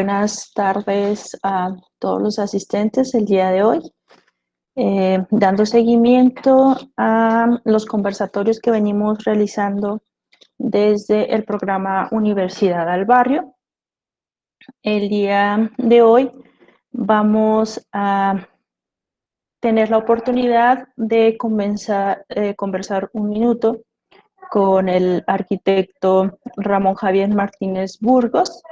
Buenas tardes a todos los asistentes el día de hoy, dando seguimiento a los conversatorios que venimos realizando desde el programa Universidad al Barrio. El día de hoy vamos a tener la oportunidad de conversar un minuto con el arquitecto Ramón Javier Martínez Burgos.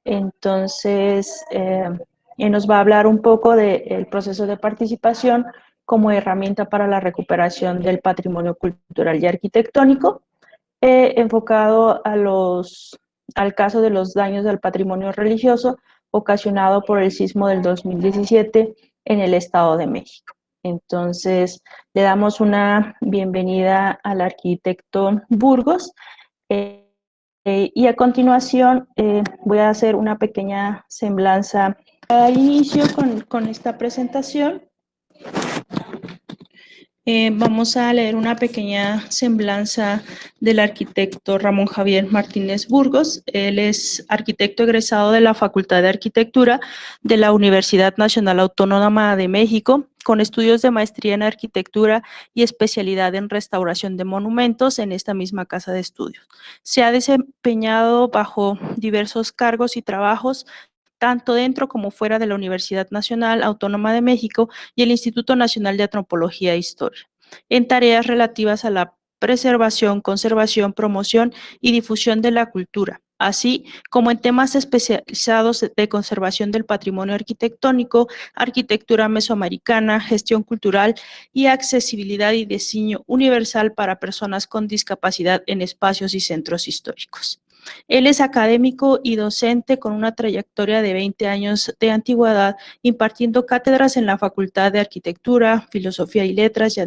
Entonces, él nos va a hablar un poco del proceso de participación como herramienta para la recuperación del patrimonio cultural y arquitectónico, enfocado al caso de los daños al patrimonio religioso ocasionado por el sismo del 2017 en el Estado de México. Entonces, le damos una bienvenida al arquitecto Burgos. Y a continuación voy a hacer una pequeña semblanza al inicio con esta presentación. Vamos a leer una pequeña semblanza del arquitecto Ramón Javier Martínez Burgos. Él es arquitecto egresado de la Facultad de Arquitectura de la Universidad Nacional Autónoma de México, con estudios de maestría en arquitectura y especialidad en restauración de monumentos en esta misma casa de estudios. Se ha desempeñado bajo diversos cargos y trabajos tanto dentro como fuera de la Universidad Nacional Autónoma de México y el Instituto Nacional de Antropología e Historia, en tareas relativas a la preservación, conservación, promoción y difusión de la cultura, así como en temas especializados de conservación del patrimonio arquitectónico, arquitectura mesoamericana, gestión cultural y accesibilidad y diseño universal para personas con discapacidad en espacios y centros históricos. Él es académico y docente con una trayectoria de 20 años de antigüedad, impartiendo cátedras en la Facultad de Arquitectura, Filosofía y Letras y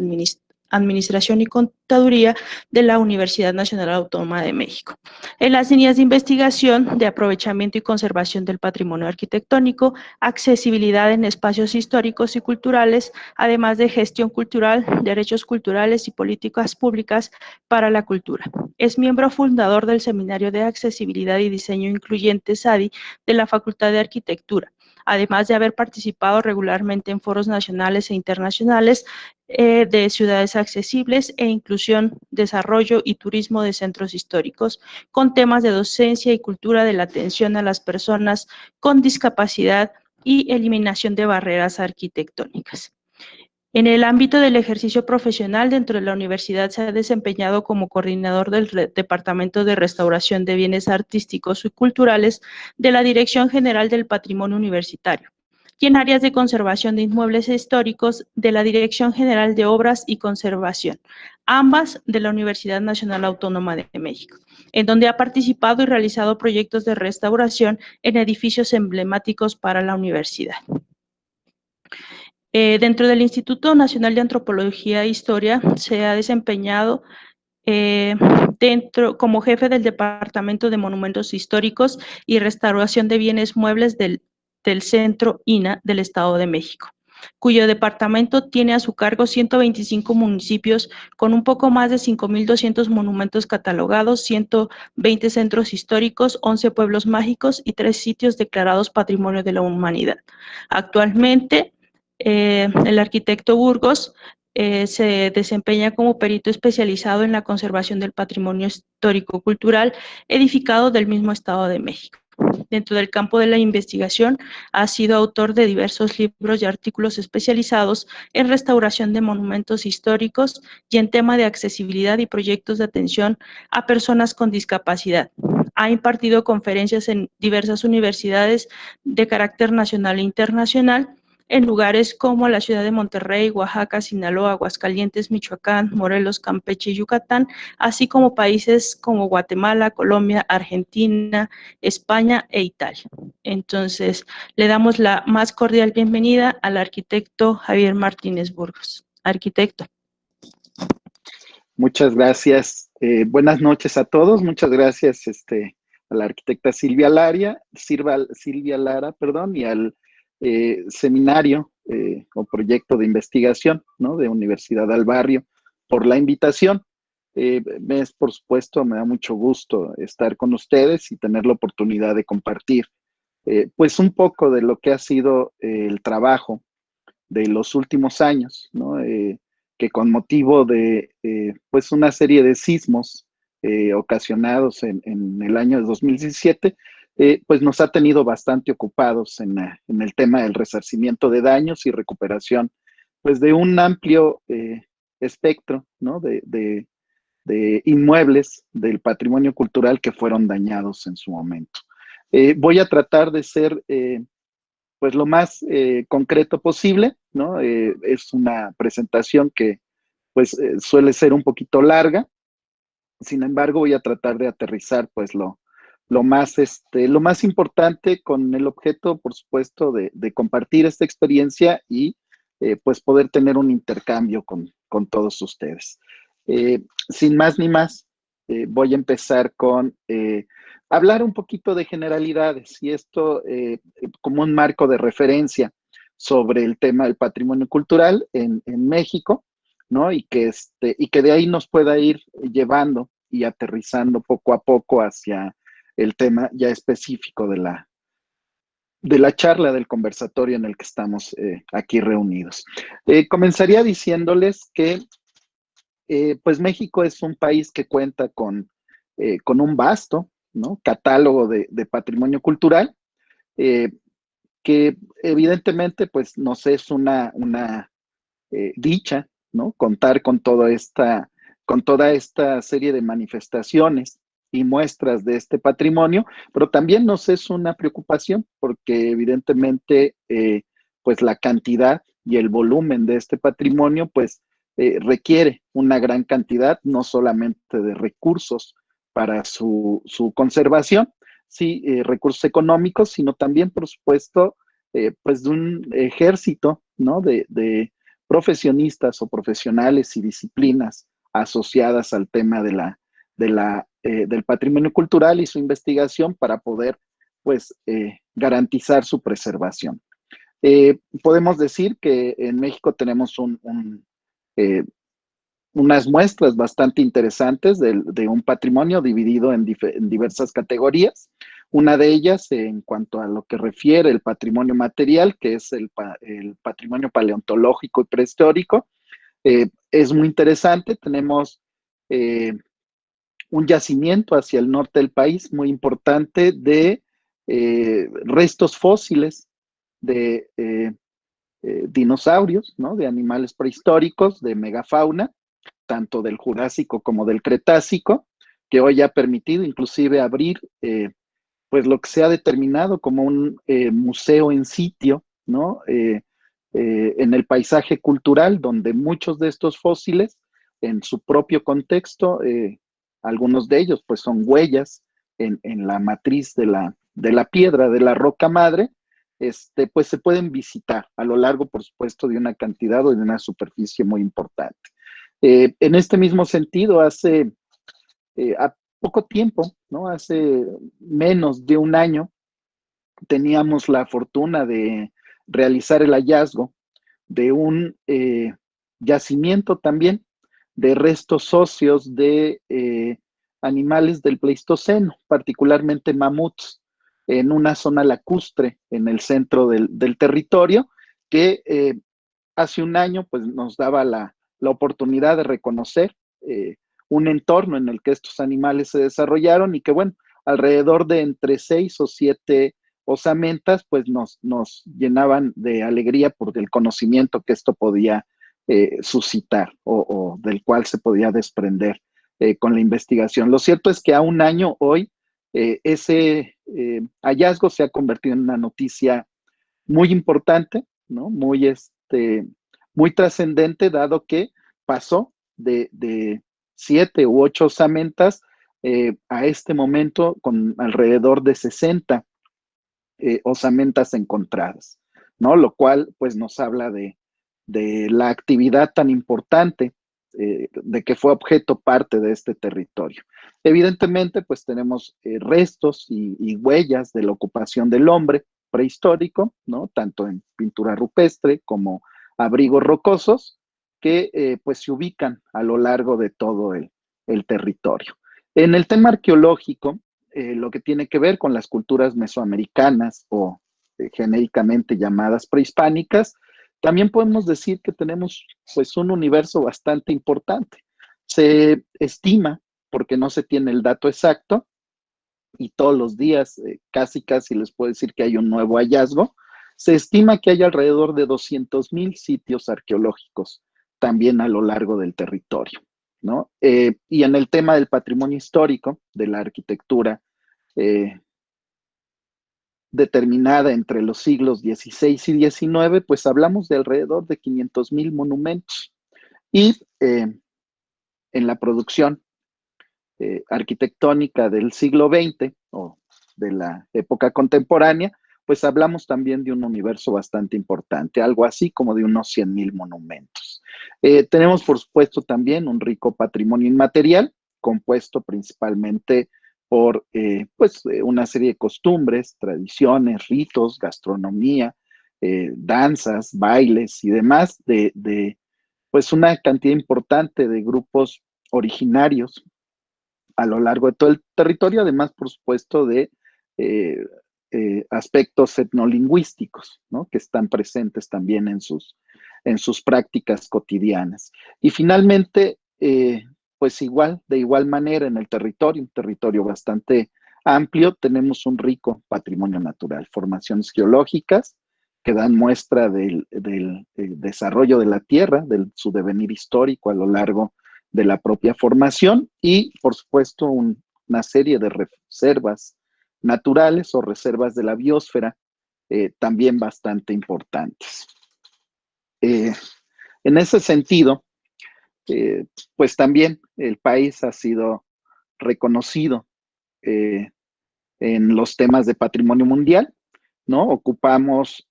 Administración y Contaduría de la Universidad Nacional Autónoma de México. En las líneas de investigación de aprovechamiento y conservación del patrimonio arquitectónico, accesibilidad en espacios históricos y culturales, además de gestión cultural, derechos culturales y políticas públicas para la cultura. Es miembro fundador del Seminario de Accesibilidad y Diseño Incluyente SADI de la Facultad de Arquitectura, además de haber participado regularmente en foros nacionales e internacionales de ciudades accesibles e inclusión, desarrollo y turismo de centros históricos, con temas de docencia y cultura de la atención a las personas con discapacidad y eliminación de barreras arquitectónicas. En el ámbito del ejercicio profesional dentro de la universidad se ha desempeñado como coordinador del Departamento de Restauración de Bienes Artísticos y Culturales de la Dirección General del Patrimonio Universitario y en áreas de conservación de inmuebles históricos de la Dirección General de Obras y Conservación, ambas de la Universidad Nacional Autónoma de México, en donde ha participado y realizado proyectos de restauración en edificios emblemáticos para la universidad. Dentro del Instituto Nacional de Antropología e Historia se ha desempeñado como jefe del Departamento de Monumentos Históricos y Restauración de Bienes Muebles del Centro INAH del Estado de México, cuyo departamento tiene a su cargo 125 municipios con un poco más de 5,200 monumentos catalogados, 120 centros históricos, 11 pueblos mágicos y 3 sitios declarados Patrimonio de la Humanidad. Actualmente, el arquitecto Burgos se desempeña como perito especializado en la conservación del patrimonio histórico-cultural edificado del mismo Estado de México. Dentro del campo de la investigación, ha sido autor de diversos libros y artículos especializados en restauración de monumentos históricos y en tema de accesibilidad y proyectos de atención a personas con discapacidad. Ha impartido conferencias en diversas universidades de carácter nacional e internacional, en lugares como la ciudad de Monterrey, Oaxaca, Sinaloa, Aguascalientes, Michoacán, Morelos, Campeche y Yucatán, así como países como Guatemala, Colombia, Argentina, España e Italia. Entonces, le damos la más cordial bienvenida al arquitecto Javier Martínez Burgos. Arquitecto. Muchas gracias. Buenas noches a todos. Muchas gracias a la arquitecta Silvia Lara, y al seminario o proyecto de investigación, ¿no?, de Universidad al Barrio por la invitación. Por supuesto, me da mucho gusto estar con ustedes y tener la oportunidad de compartir pues un poco de lo que ha sido el trabajo de los últimos años, ¿no? Que con motivo de pues una serie de sismos ocasionados en el año de 2017, pues nos ha tenido bastante ocupados en el tema del resarcimiento de daños y recuperación, pues de un amplio espectro, ¿no? De inmuebles del patrimonio cultural que fueron dañados en su momento. Voy a tratar de ser pues lo más concreto posible, ¿no? Es una presentación que pues suele ser un poquito larga, sin embargo voy a tratar de aterrizar pues lo más importante con el objeto, por supuesto, de compartir esta experiencia y pues poder tener un intercambio con todos ustedes. Sin más ni más, voy a empezar con hablar un poquito de generalidades y esto como un marco de referencia sobre el tema del patrimonio cultural en México, ¿no? Y que de ahí nos pueda ir llevando y aterrizando poco a poco hacia el tema ya específico de la charla, del conversatorio en el que estamos aquí reunidos. Comenzaría diciéndoles que pues México es un país que cuenta con un vasto, ¿no? Catálogo de patrimonio cultural, eh, que evidentemente pues nos es una dicha, ¿no? Contar con toda esta serie de manifestaciones y muestras de este patrimonio, pero también nos es una preocupación porque evidentemente pues la cantidad y el volumen de este patrimonio pues requiere una gran cantidad, no solamente de recursos para su conservación, sí, recursos económicos, sino también, por supuesto, pues de un ejército, ¿no? De profesionistas o profesionales y disciplinas asociadas al tema del patrimonio cultural y su investigación para poder pues garantizar su preservación. Podemos decir que en México tenemos eh, unas muestras bastante interesantes de un patrimonio dividido en diversas categorías. Una de ellas, en cuanto a lo que refiere el patrimonio material, que es el patrimonio paleontológico y prehistórico, es muy interesante. Tenemos un yacimiento hacia el norte del país muy importante de restos fósiles de dinosaurios, ¿no? De animales prehistóricos, de megafauna, tanto del Jurásico como del Cretácico, que hoy ha permitido inclusive abrir pues lo que se ha determinado como un museo en sitio, ¿no? En el paisaje cultural, donde muchos de estos fósiles, en su propio contexto, algunos de ellos pues son huellas en la matriz de la piedra, de la roca madre, pues se pueden visitar a lo largo, por supuesto, de una cantidad o de una superficie muy importante. En este mismo sentido, a poco tiempo, ¿no? Hace menos de un año, teníamos la fortuna de realizar el hallazgo de un yacimiento también de restos óseos de animales del Pleistoceno, particularmente mamuts, en una zona lacustre en el centro del territorio, que hace un año pues, nos daba la oportunidad de reconocer un entorno en el que estos animales se desarrollaron y que, bueno, alrededor de entre 6 o 7 osamentas, pues nos llenaban de alegría por el conocimiento que esto podía suscitar o del cual se podía desprender con la investigación. Lo cierto es que a un año hoy ese hallazgo se ha convertido en una noticia muy importante, ¿no? Muy trascendente, dado que pasó de 7 u 8 osamentas a este momento con alrededor de 60 osamentas encontradas, ¿no? Lo cual pues nos habla de la actividad tan importante de que fue objeto parte de este territorio. Evidentemente pues tenemos restos y huellas de la ocupación del hombre prehistórico, ¿no? Tanto en pintura rupestre como abrigos rocosos que pues se ubican a lo largo de todo el territorio. En el tema arqueológico, lo que tiene que ver con las culturas mesoamericanas o genéricamente llamadas prehispánicas, también podemos decir que tenemos pues un universo bastante importante. Se estima, porque no se tiene el dato exacto, y todos los días casi les puedo decir que hay un nuevo hallazgo, se estima que hay alrededor de 200,000 sitios arqueológicos también a lo largo del territorio, ¿no? Y en el tema del patrimonio histórico, de la arquitectura determinada entre los siglos XVI y XIX, pues hablamos de alrededor de 500,000 monumentos. Y en la producción arquitectónica del siglo XX o de la época contemporánea, pues hablamos también de un universo bastante importante, algo así como de unos 100,000 monumentos. Tenemos, por supuesto, también un rico patrimonio inmaterial, compuesto principalmente por una serie de costumbres, tradiciones, ritos, gastronomía, danzas, bailes y demás pues una cantidad importante de grupos originarios a lo largo de todo el territorio, además, por supuesto, de eh, aspectos etnolingüísticos, ¿no? Que están presentes también en sus prácticas cotidianas. Y finalmente, pues igual, de igual manera en el territorio, un territorio bastante amplio, tenemos un rico patrimonio natural, formaciones geológicas que dan muestra del desarrollo de la Tierra, de su devenir histórico a lo largo de la propia formación y, por supuesto, una serie de reservas naturales o reservas de la biosfera también bastante importantes. En ese sentido, pues también el país ha sido reconocido en los temas de patrimonio mundial, ¿no? Ocupamos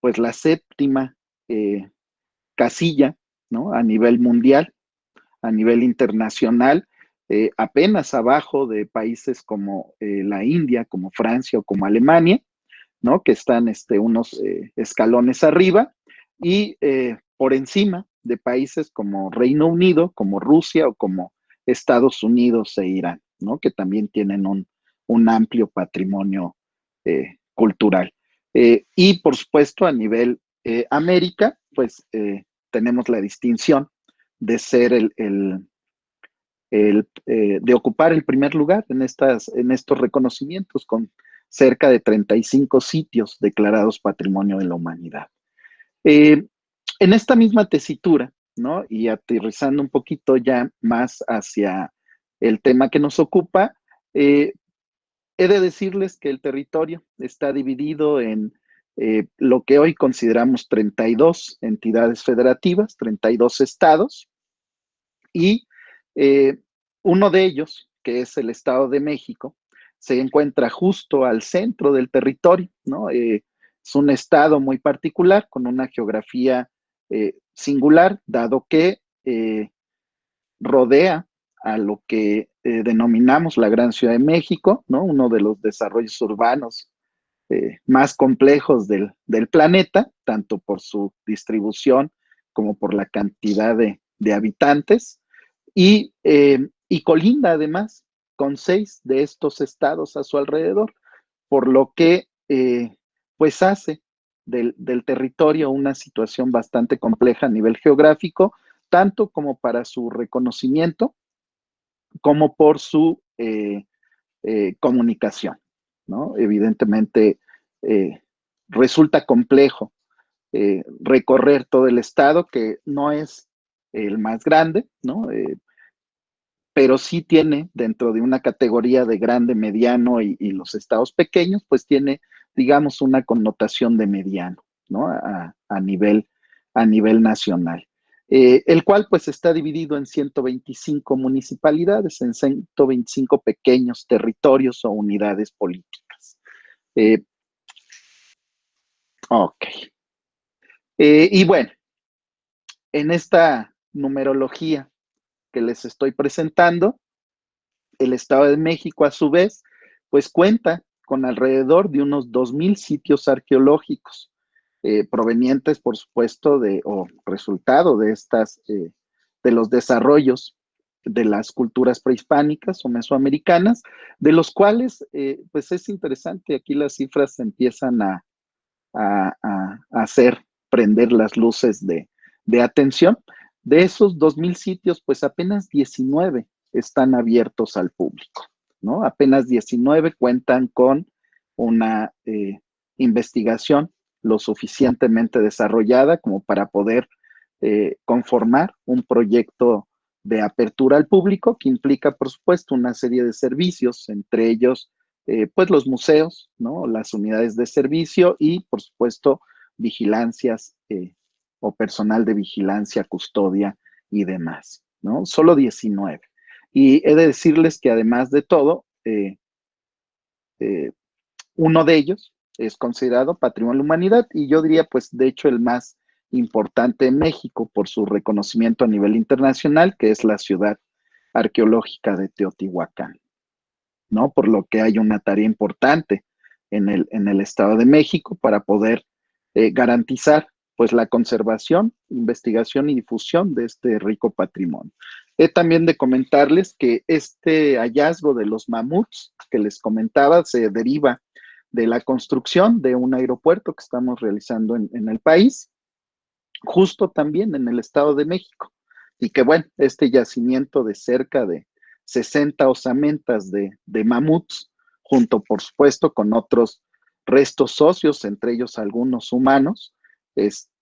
pues la séptima casilla, ¿no? A nivel mundial, a nivel internacional, apenas abajo de países como la India, como Francia o como Alemania, ¿no? Que están unos escalones arriba, y por encima de países como Reino Unido, como Rusia o como Estados Unidos e Irán, ¿no? Que también tienen un amplio patrimonio cultural. Y por supuesto, a nivel América, pues tenemos la distinción de ser de ocupar el primer lugar en estos reconocimientos con cerca de 35 sitios declarados Patrimonio de la Humanidad. En esta misma tesitura, ¿no? Y aterrizando un poquito ya más hacia el tema que nos ocupa, he de decirles que el territorio está dividido en lo que hoy consideramos 32 entidades federativas, 32 estados, y uno de ellos, que es el Estado de México, se encuentra justo al centro del territorio, ¿no? Es un estado muy particular, con una geografía singular, dado que rodea a lo que denominamos la Gran Ciudad de México, ¿no? Uno de los desarrollos urbanos más complejos del planeta, tanto por su distribución como por la cantidad de habitantes, y colinda además con 6 de estos estados a su alrededor, por lo que pues hace del territorio una situación bastante compleja a nivel geográfico, tanto como para su reconocimiento, como por su comunicación, ¿no? Evidentemente resulta complejo recorrer todo el estado, que no es el más grande, ¿no? Pero sí tiene dentro de una categoría de grande, mediano y los estados pequeños, pues tiene, digamos, una connotación de mediano, ¿no? A nivel nacional. El cual pues está dividido en 125 municipalidades, en 125 pequeños territorios o unidades políticas. Ok. Y bueno, en esta numerología que les estoy presentando, el Estado de México, a su vez, pues cuenta con alrededor de unos 2,000 sitios arqueológicos, provenientes, por supuesto, o resultado de los desarrollos de las culturas prehispánicas o mesoamericanas, de los cuales, pues es interesante, aquí las cifras empiezan a hacer prender las luces de atención. De esos 2,000 sitios, pues apenas 19 están abiertos al público, ¿no? Apenas 19 cuentan con una investigación lo suficientemente desarrollada como para poder conformar un proyecto de apertura al público que implica, por supuesto, una serie de servicios, entre ellos, pues los museos, ¿no? Las unidades de servicio y, por supuesto, vigilancias o personal de vigilancia, custodia y demás, ¿no? Solo 19. Y he de decirles que además de todo, uno de ellos es considerado Patrimonio de la Humanidad y yo diría, pues, de hecho, el más importante en México por su reconocimiento a nivel internacional, que es la ciudad arqueológica de Teotihuacán, ¿no? Por lo que hay una tarea importante en el Estado de México para poder garantizar pues la conservación, investigación y difusión de este rico patrimonio. He también de comentarles que este hallazgo de los mamuts que les comentaba se deriva de la construcción de un aeropuerto que estamos realizando en el país, justo también en el Estado de México. Y que bueno, este yacimiento de cerca de 60 osamentas de mamuts, junto por supuesto con otros restos óseos, entre ellos algunos humanos,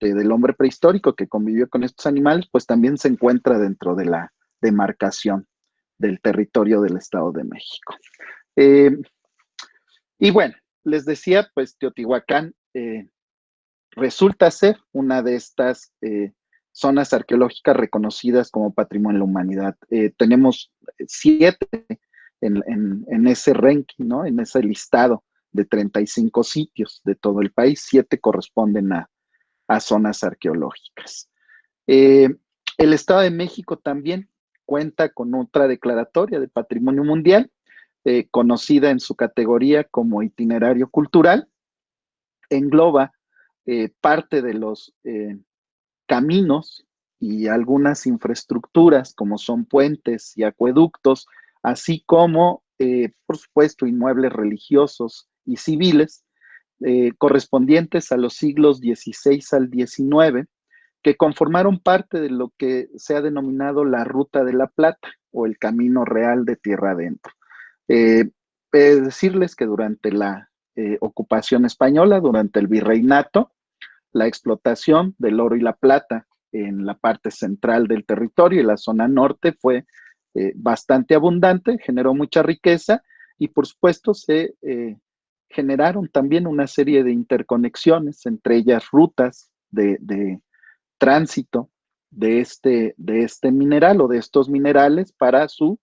del hombre prehistórico que convivió con estos animales, pues también se encuentra dentro de la demarcación del territorio del Estado de México. Y bueno, les decía, pues Teotihuacán resulta ser una de estas zonas arqueológicas reconocidas como Patrimonio de la Humanidad. Tenemos 7 en ese ranking, ¿no? En ese listado de 35 sitios de todo el país, 7 corresponden a zonas arqueológicas. El Estado de México también cuenta con otra declaratoria de Patrimonio Mundial, conocida en su categoría como itinerario cultural. Engloba parte de los caminos y algunas infraestructuras como son puentes y acueductos, así como, por supuesto, inmuebles religiosos y civiles correspondientes a los siglos XVI al XIX, que conformaron parte de lo que se ha denominado la Ruta de la Plata o el Camino Real de Tierra Adentro. Decirles que durante la ocupación española, durante el virreinato, la explotación del oro y la plata en la parte central del territorio y la zona norte fue bastante abundante, generó mucha riqueza y por supuesto se generaron también una serie de interconexiones, entre ellas rutas de tránsito de este mineral o de estos minerales para su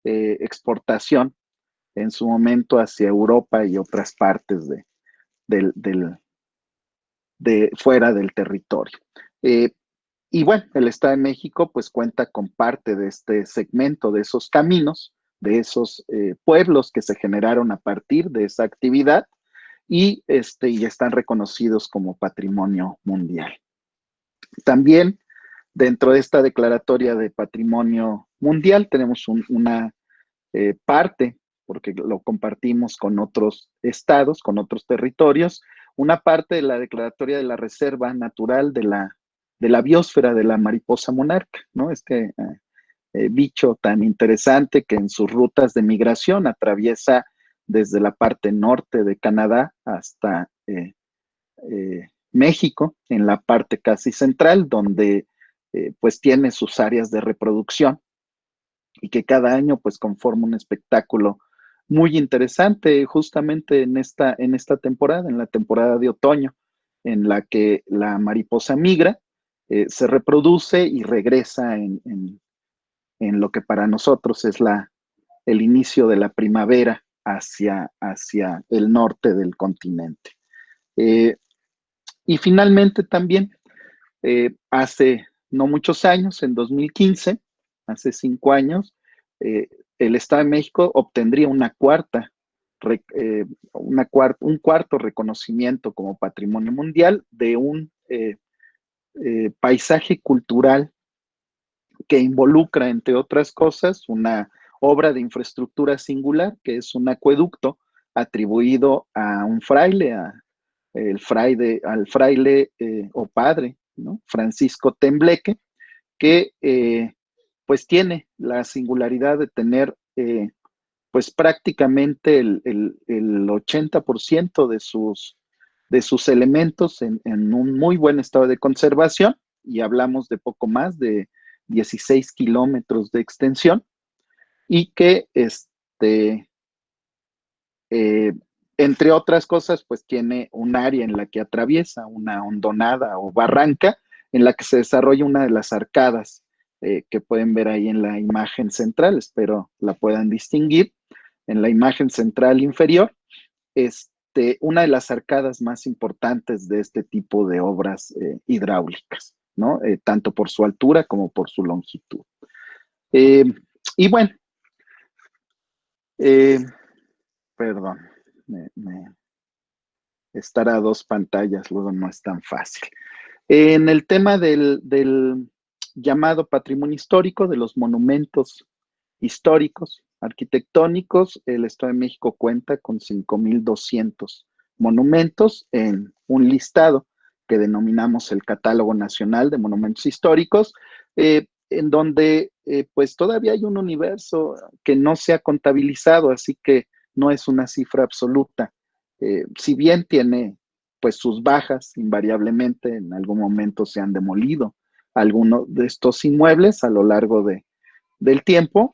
exportación en su momento hacia Europa y otras partes de fuera del territorio. Y bueno, el Estado de México pues cuenta con parte de este segmento, de esos caminos, de esos pueblos que se generaron a partir de esa actividad y están reconocidos como patrimonio mundial. También dentro de esta declaratoria de patrimonio mundial tenemos una parte, porque lo compartimos con otros estados, con otros territorios, una parte de la declaratoria de la Reserva Natural de la biosfera de la mariposa monarca, ¿no? Bicho tan interesante que en sus rutas de migración atraviesa desde la parte norte de Canadá hasta México, en la parte casi central, donde pues tiene sus áreas de reproducción y que cada año pues conforma un espectáculo muy interesante justamente en esta temporada, en la temporada de otoño, en la que la mariposa migra, se reproduce y regresa en lo que para nosotros es el inicio de la primavera hacia el norte del continente. Y finalmente también, hace no muchos años, en 2015, hace 5 años, el Estado de México obtendría un cuarto reconocimiento como patrimonio mundial de un paisaje cultural que involucra, entre otras cosas, una obra de infraestructura singular, que es un acueducto atribuido a un fraile, al fraile o padre, ¿no? Francisco Tembleque, que pues tiene la singularidad de tener pues prácticamente el 80% de sus elementos en un muy buen estado de conservación, y hablamos de poco más de 16 kilómetros de extensión, y que eh, entre otras cosas, pues tiene un área en la que atraviesa una hondonada o barranca en la que se desarrolla una de las arcadas que pueden ver ahí en la imagen central, espero la puedan distinguir, en la imagen central inferior, una de las arcadas más importantes de este tipo de obras hidráulicas, ¿no? Tanto por su altura como por su longitud. Y bueno, eh, perdón, estar a dos pantallas luego no es tan fácil. En el tema del llamado patrimonio histórico, de los monumentos históricos, arquitectónicos, el Estado de México cuenta con 5,200 monumentos en un listado que denominamos el Catálogo Nacional de Monumentos Históricos, en donde pues todavía hay un universo que no se ha contabilizado, así que no es una cifra absoluta. Si bien tiene pues sus bajas, invariablemente en algún momento se han demolido algunos de estos inmuebles a lo largo del tiempo.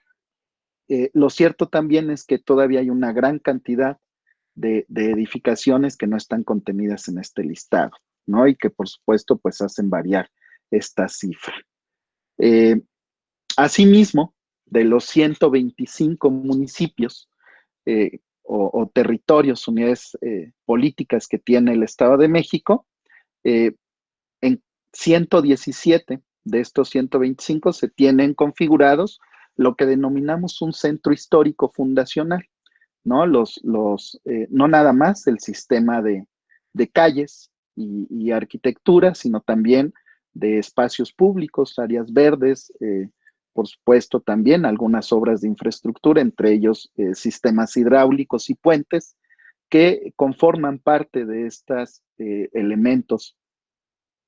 Lo cierto también es que todavía hay una gran cantidad de edificaciones que no están contenidas en este listado, ¿no? Y que por supuesto pues hacen variar esta cifra. Asimismo, de los 125 municipios o territorios, unidades políticas que tiene el Estado de México, en 117 de estos 125 se tienen configurados lo que denominamos un centro histórico fundacional, ¿no? No nada más el sistema de calles y arquitectura, sino también de espacios públicos, áreas verdes, por supuesto también algunas obras de infraestructura, entre ellos sistemas hidráulicos y puentes, que conforman parte de estos elementos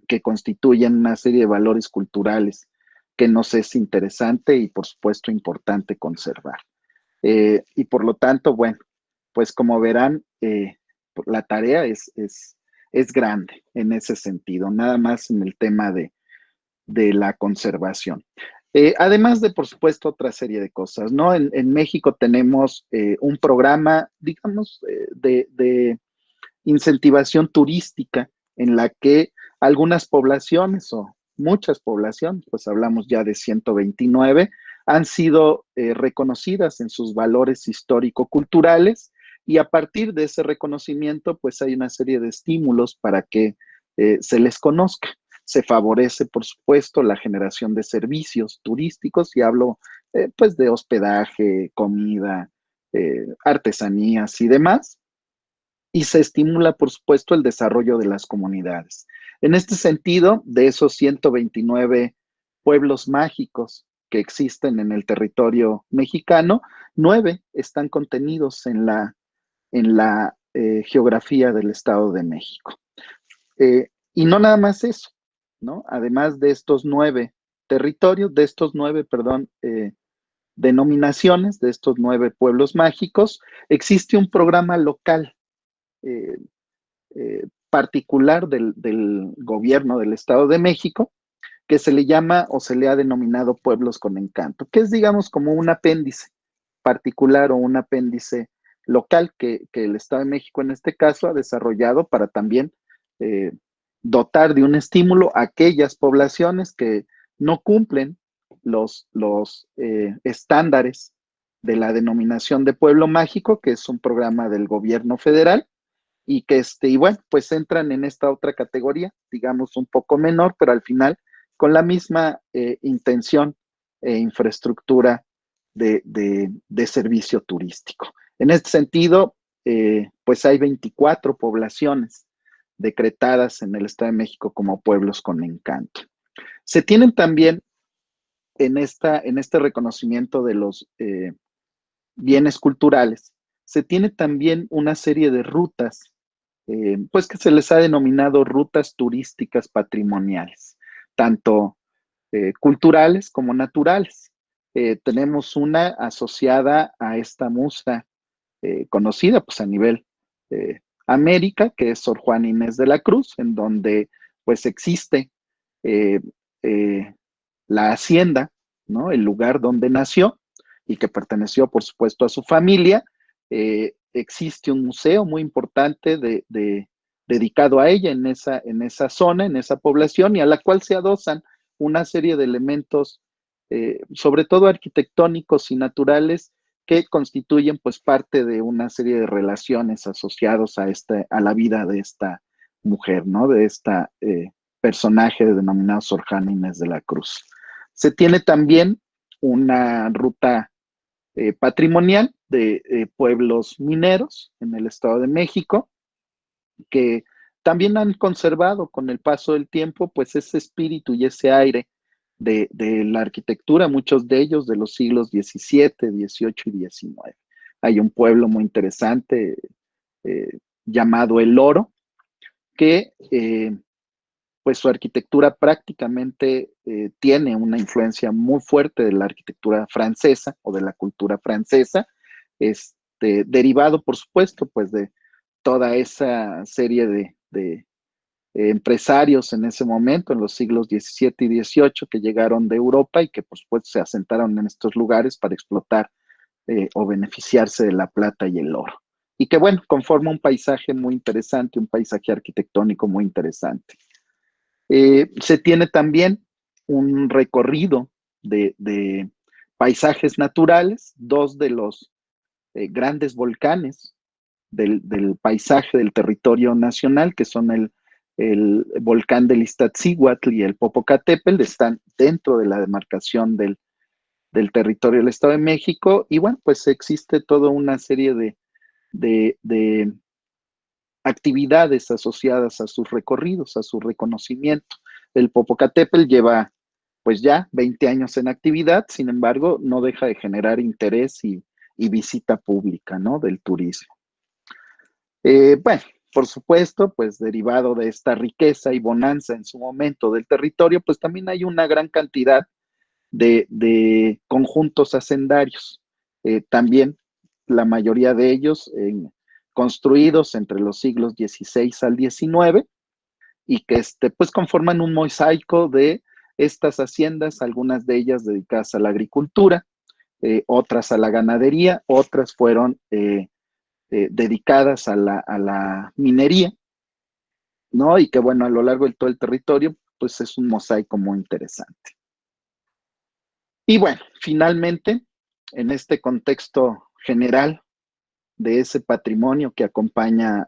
que constituyen una serie de valores culturales que nos es interesante y por supuesto importante conservar. Y por lo tanto, bueno, pues como verán, la tarea es grande en ese sentido, nada más en el tema de la conservación. Además de, por supuesto, otra serie de cosas, ¿no? En México tenemos un programa, digamos, de incentivación turística en la que algunas poblaciones o muchas poblaciones, pues hablamos ya de 129, han sido reconocidas en sus valores histórico-culturales, y a partir de ese reconocimiento, pues hay una serie de estímulos para que se les conozca. Se favorece, por supuesto, la generación de servicios turísticos, y hablo pues de hospedaje, comida, artesanías y demás, y se estimula, por supuesto, el desarrollo de las comunidades. En este sentido, de esos 129 pueblos mágicos que existen en el territorio mexicano, 9 están contenidos en la geografía del Estado de México. Y no nada más eso, ¿no? Además de estos 9 territorios, de estos 9, perdón, denominaciones, de estos 9 pueblos mágicos, existe un programa local eh, particular del gobierno del Estado de México, que se le llama o se le ha denominado pueblos con encanto, que es, digamos, como un apéndice particular o un apéndice local que el Estado de México en este caso ha desarrollado para también dotar de un estímulo a aquellas poblaciones que no cumplen los estándares de la denominación de pueblo mágico, que es un programa del gobierno federal, y que y bueno, pues entran en esta otra categoría, digamos un poco menor, pero al final con la misma intención e infraestructura de servicio turístico. En este sentido, pues hay 24 poblaciones decretadas en el Estado de México como pueblos con encanto. Se tienen también en este reconocimiento de los bienes culturales, se tiene también una serie de rutas, pues que se les ha denominado rutas turísticas patrimoniales, tanto culturales como naturales. Tenemos una asociada a esta musa conocida pues a nivel América, que es Sor Juana Inés de la Cruz, en donde pues existe eh, eh, la hacienda, ¿no? El lugar donde nació y que perteneció, por supuesto, a su familia. Existe un museo muy importante dedicado a ella en esa zona, en esa población, y a la cual se adosan una serie de elementos, sobre todo arquitectónicos y naturales, que constituyen pues parte de una serie de relaciones asociados a la vida de esta mujer, ¿no? De esta personaje denominado Sor Juana Inés de la Cruz. Se tiene también una ruta patrimonial de pueblos mineros en el Estado de México, que también han conservado con el paso del tiempo pues ese espíritu y ese aire de la arquitectura, muchos de ellos de los siglos XVII, XVIII y XIX. Hay un pueblo muy interesante llamado El Oro, que pues su arquitectura prácticamente tiene una influencia muy fuerte de la arquitectura francesa o de la cultura francesa, derivado, por supuesto, pues de toda esa serie de empresarios en ese momento, en los siglos XVII y XVIII, que llegaron de Europa y que, por supuesto, se asentaron en estos lugares para explotar o beneficiarse de la plata y el oro. Y que, bueno, conforma un paisaje muy interesante, un paisaje arquitectónico muy interesante. Se tiene también un recorrido de paisajes naturales, dos de los grandes volcanes del paisaje del territorio nacional, que son el volcán del Iztaccíhuatl y el Popocatépetl, están dentro de la demarcación del territorio del Estado de México, y bueno, pues existe toda una serie de actividades asociadas a sus recorridos, a su reconocimiento. El Popocatépetl lleva pues ya 20 años en actividad, sin embargo, no deja de generar interés y visita pública, ¿no? Del turismo. Bueno, por supuesto, pues derivado de esta riqueza y bonanza en su momento del territorio, pues también hay una gran cantidad de conjuntos hacendarios. También la mayoría de ellos construidos entre los siglos XVI al XIX y que pues conforman un mosaico de estas haciendas, algunas de ellas dedicadas a la agricultura, otras a la ganadería, otras fueron dedicadas a la minería, ¿no? Y que bueno, a lo largo de todo el territorio, pues es un mosaico muy interesante. Y bueno, finalmente, en este contexto general de ese patrimonio que acompaña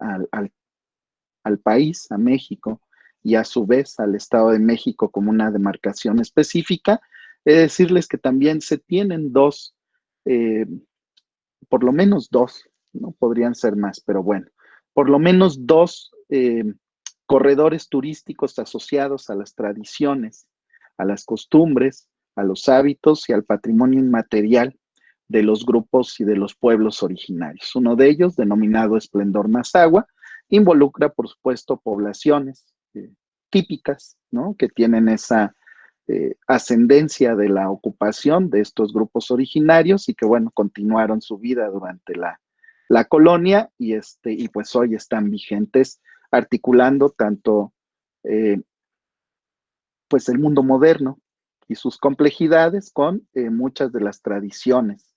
al país, a México, y a su vez al Estado de México como una demarcación específica, he de decirles que también se tienen dos, por lo menos dos, no podrían ser más, pero bueno, por lo menos dos corredores turísticos asociados a las tradiciones, a las costumbres, a los hábitos y al patrimonio inmaterial de los grupos y de los pueblos originarios. Uno de ellos, denominado Esplendor Mazahua, involucra, por supuesto, poblaciones típicas, ¿no? Que tienen esa ascendencia de la ocupación de estos grupos originarios y que, bueno, continuaron su vida durante la colonia y pues hoy están vigentes articulando tanto pues el mundo moderno y sus complejidades con muchas de las tradiciones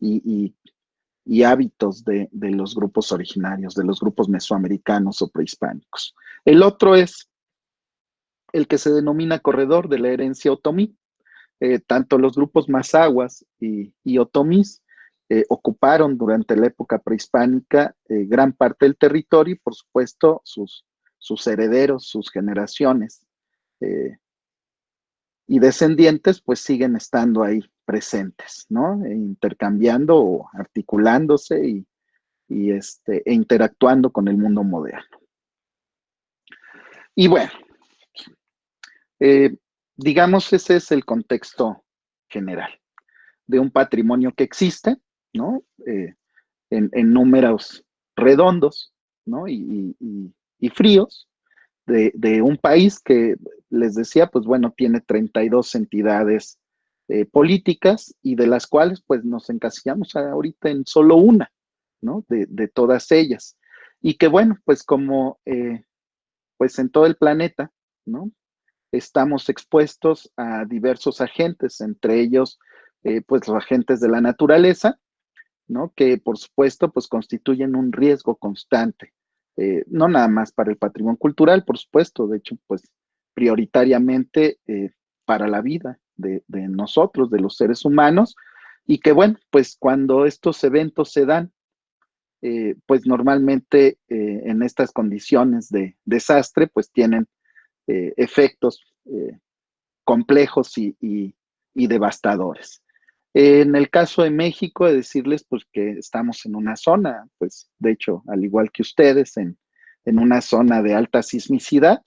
y, y hábitos de los grupos originarios, de los grupos mesoamericanos o prehispánicos. El otro es el que se denomina corredor de la herencia otomí. Tanto los grupos mazahuas y otomís ocuparon durante la época prehispánica gran parte del territorio y, por supuesto, sus herederos, sus generaciones y descendientes, pues siguen estando ahí presentes, ¿no? Intercambiando o articulándose e interactuando con el mundo moderno. Y bueno, digamos, ese es el contexto general, de un patrimonio que existe, ¿no? En números redondos, ¿no? Y fríos, de un país que, les decía, pues bueno, tiene 32 entidades políticas y de las cuales pues nos encasillamos ahorita en solo una, ¿no? De todas ellas. Y que bueno, pues como pues en todo el planeta, ¿no? Estamos expuestos a diversos agentes, entre ellos pues los agentes de la naturaleza, ¿no? Que por supuesto pues constituyen un riesgo constante, no nada más para el patrimonio cultural, por supuesto, de hecho pues prioritariamente para la vida de nosotros, de los seres humanos, y que bueno, pues cuando estos eventos se dan, pues normalmente en estas condiciones de desastre pues tienen efectos complejos y devastadores. En el caso de México, he de decirles pues que estamos en una zona, pues de hecho, al igual que ustedes, en una zona de alta sismicidad,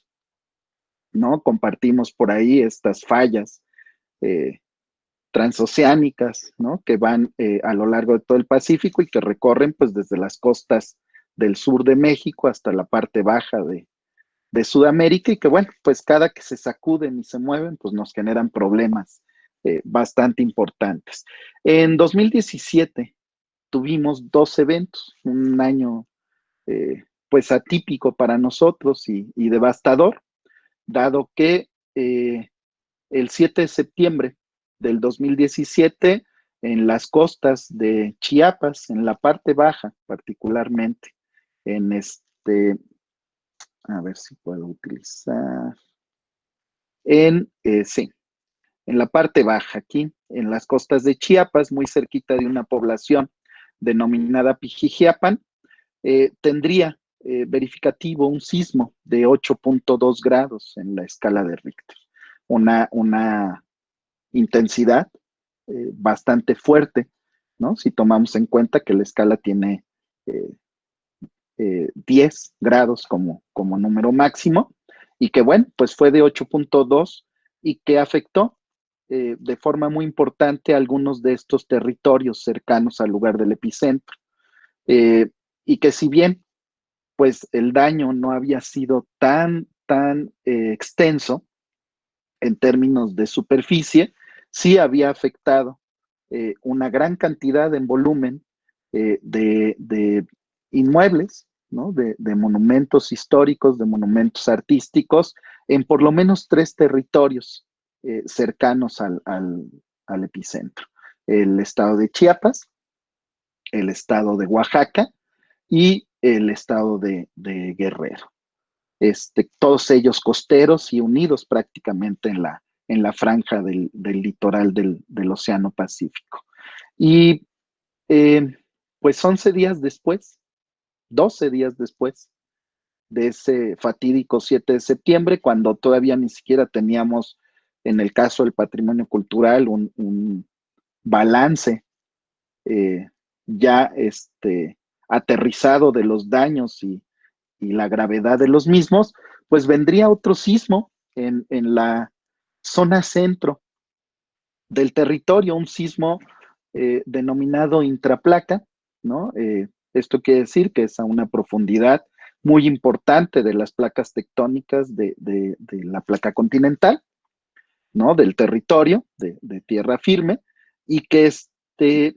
¿no? Compartimos por ahí estas fallas eh, transoceánicas, ¿no? Que van a lo largo de todo el Pacífico y que recorren pues desde las costas del sur de México hasta la parte baja de Sudamérica y que bueno, pues cada que se sacuden y se mueven, pues nos generan problemas bastante importantes. En 2017 tuvimos dos eventos, un año pues atípico para nosotros y devastador, dado que el 7 de septiembre del 2017 en las costas de Chiapas, en la parte baja particularmente, en a ver si puedo utilizar, sí, en la parte baja, aquí, en las costas de Chiapas, muy cerquita de una población denominada Pijijiapan, tendría verificativo un sismo de 8.2 grados en la escala de Richter. Una intensidad bastante fuerte, ¿no? Si tomamos en cuenta que la escala tiene 10 grados como número máximo, y que bueno, pues fue de 8.2 y que afectó de forma muy importante a algunos de estos territorios cercanos al lugar del epicentro. Y que si bien pues el daño no había sido tan extenso en términos de superficie, sí había afectado una gran cantidad en volumen de inmuebles, ¿no? De monumentos históricos, de monumentos artísticos, en por lo menos tres territorios cercanos al epicentro. El estado de Chiapas, el estado de Oaxaca y el estado de Guerrero. Todos ellos costeros y unidos prácticamente en la franja del litoral del Océano Pacífico. Y pues 11 días después, 12 días después de ese fatídico 7 de septiembre, cuando todavía ni siquiera teníamos, en el caso del patrimonio cultural, un balance eh, ya aterrizado de los daños y la gravedad de los mismos, pues vendría otro sismo en la zona centro del territorio, un sismo denominado intraplaca, ¿no? Esto quiere decir que es a una profundidad muy importante de las placas tectónicas de la placa continental, ¿no? Del territorio, de tierra firme, y que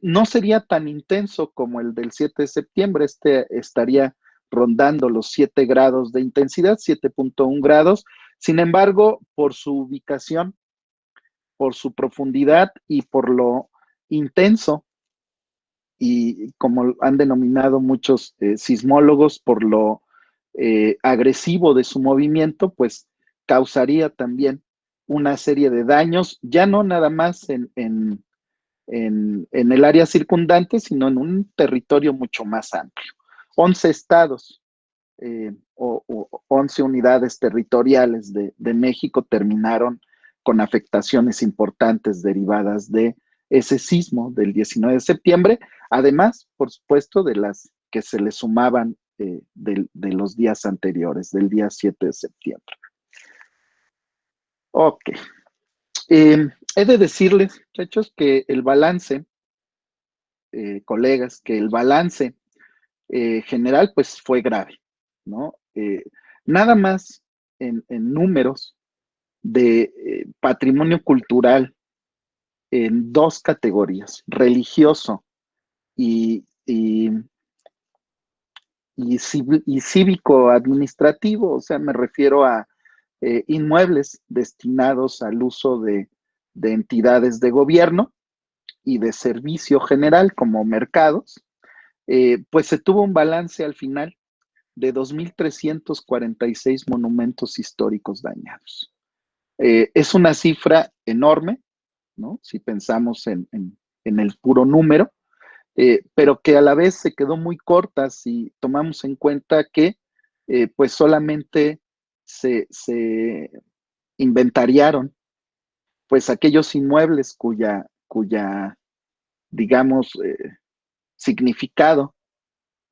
no sería tan intenso como el del 7 de septiembre, estaría rondando los 7 grados de intensidad, 7.1 grados. Sin embargo, por su ubicación, por su profundidad y por lo intenso, y como han denominado muchos sismólogos, por lo agresivo de su movimiento, pues causaría también una serie de daños, ya no nada más en el área circundante, sino en un territorio mucho más amplio. 11 estados o 11 unidades territoriales de México terminaron con afectaciones importantes derivadas de ese sismo del 19 de septiembre, además, por supuesto, de las que se le sumaban de los días anteriores, del día 7 de septiembre. Ok. He de decirles, muchachos, que el balance, colegas, que el balance general, pues fue grave, ¿no? Nada más en números de patrimonio cultural en dos categorías, religioso y y cívico-administrativo, o sea, me refiero a inmuebles destinados al uso de entidades de gobierno y de servicio general como mercados, pues se tuvo un balance al final de 2.346 monumentos históricos dañados. Es una cifra enorme, ¿no? Si pensamos en el puro número, pero que a la vez se quedó muy corta si tomamos en cuenta que pues solamente se inventariaron pues aquellos inmuebles cuya digamos, significado,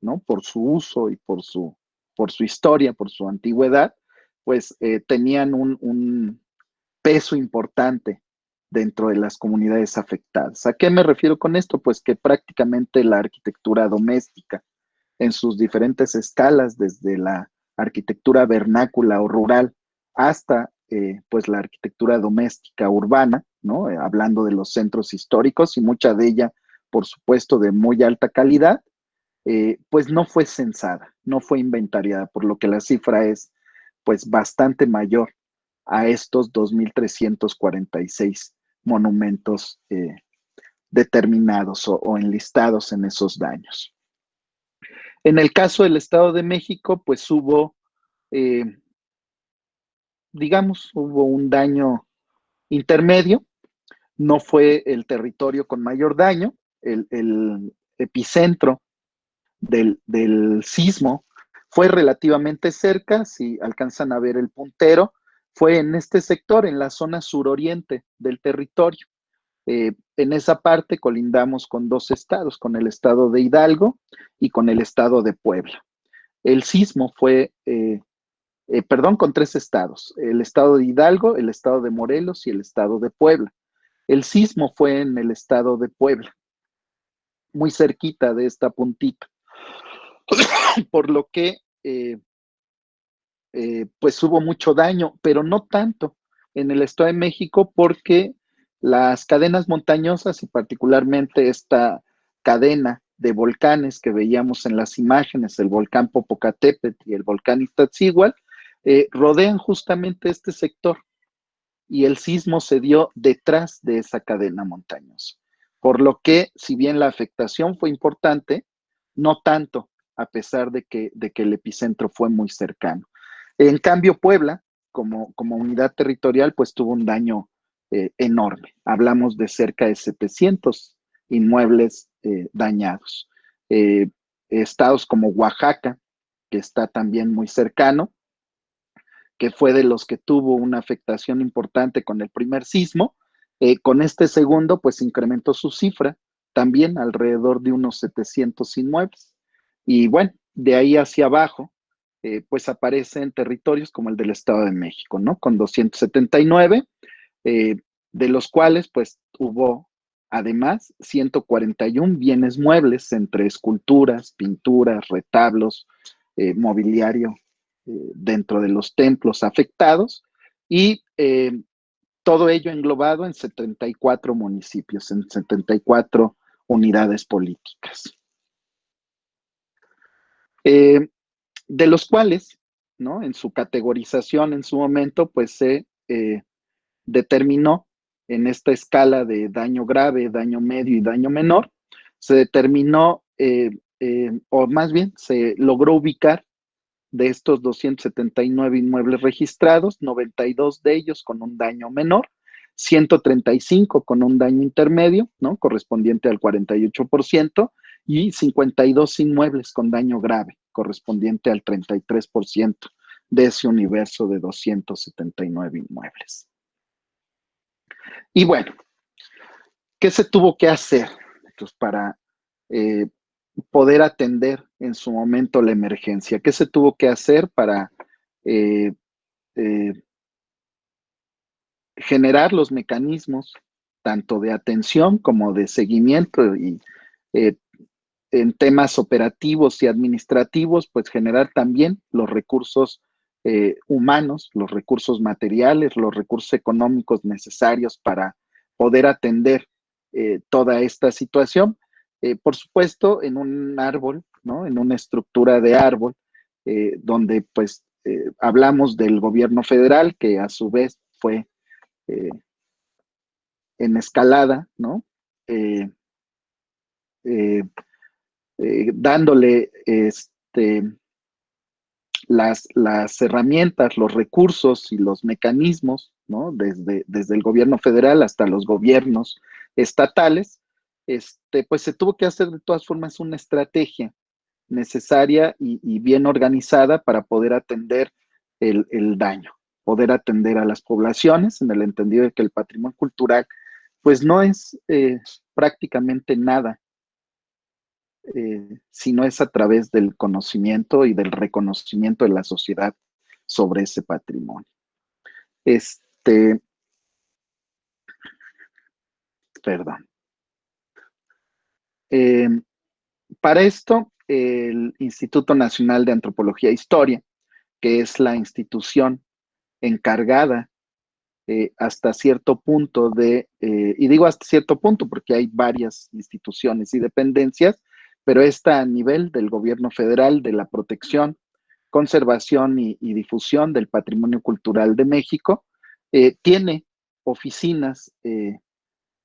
¿no? Por su uso y por su historia, por su antigüedad, pues tenían un peso importante dentro de las comunidades afectadas. ¿A qué me refiero con esto? Pues que prácticamente la arquitectura doméstica en sus diferentes escalas, desde la arquitectura vernácula o rural hasta pues la arquitectura doméstica urbana, ¿no? Hablando de los centros históricos y mucha de ella, por supuesto, de muy alta calidad, pues no fue censada, no fue inventariada, por lo que la cifra es pues bastante mayor a estos 2.346 monumentos determinados o enlistados en esos daños. En el caso del Estado de México, pues hubo, eh, digamos, hubo un daño intermedio, no fue el territorio con mayor daño, el epicentro del sismo fue relativamente cerca, si alcanzan a ver el puntero, fue en este sector, en la zona suroriente del territorio. En esa parte colindamos con dos estados, con el estado de Hidalgo y con el estado de Puebla. El sismo fue, perdón, con tres estados, el estado de Hidalgo, el estado de Morelos y el estado de Puebla. El sismo fue en el estado de Puebla, muy cerquita de esta puntita, por lo que pues hubo mucho daño, pero no tanto en el Estado de México porque las cadenas montañosas y particularmente esta cadena de volcanes que veíamos en las imágenes, el volcán Popocatépetl y el volcán Iztaccíhuatl, rodean justamente este sector y el sismo se dio detrás de esa cadena montañosa. Por lo que, si bien la afectación fue importante, no tanto, a pesar de que el epicentro fue muy cercano. En cambio, Puebla, como unidad territorial, pues tuvo un daño enorme. Hablamos de cerca de 700 inmuebles dañados. Estados como Oaxaca, que está también muy cercano, que fue de los que tuvo una afectación importante con el primer sismo. Con este segundo, pues incrementó su cifra, también alrededor de unos 700 inmuebles. Y bueno, de ahí hacia abajo, pues aparecen territorios como el del Estado de México, ¿no? Con 279, eh, de los cuales pues hubo además 141 bienes muebles entre esculturas, pinturas, retablos, mobiliario dentro de los templos afectados y todo ello englobado en 74 municipios, en 74 unidades políticas. De los cuales, ¿no? En su categorización en su momento, pues se determinó en esta escala de daño grave, daño medio y daño menor, se determinó, o más bien se logró ubicar de estos 279 inmuebles registrados, 92 de ellos con un daño menor, 135 con un daño intermedio, ¿no? Correspondiente al 48%, y 52 inmuebles con daño grave, correspondiente al 33% de ese universo de 279 inmuebles. Y bueno, ¿qué se tuvo que hacer pues, para poder atender en su momento la emergencia? ¿Qué se tuvo que hacer para eh, generar los mecanismos tanto de atención como de seguimiento y en temas operativos y administrativos, pues generar también los recursos humanos, los recursos materiales, los recursos económicos necesarios para poder atender toda esta situación. Por supuesto, en un árbol, ¿no? En una estructura de árbol, donde pues hablamos del gobierno federal, que a su vez fue eh, en escalada, ¿no? Eh, eh, dándole las herramientas, los recursos y los mecanismos, ¿no? Desde el gobierno federal hasta los gobiernos estatales, pues se tuvo que hacer de todas formas una estrategia necesaria y bien organizada para poder atender el daño, poder atender a las poblaciones en el entendido de que el patrimonio cultural pues no es prácticamente nada si no es a través del conocimiento y del reconocimiento de la sociedad sobre ese patrimonio. Perdón. Para esto, el Instituto Nacional de Antropología e Historia, que es la institución encargada hasta cierto punto y digo hasta cierto punto porque hay varias instituciones y dependencias, pero está a nivel del gobierno federal de la protección, conservación y difusión del patrimonio cultural de México, tiene oficinas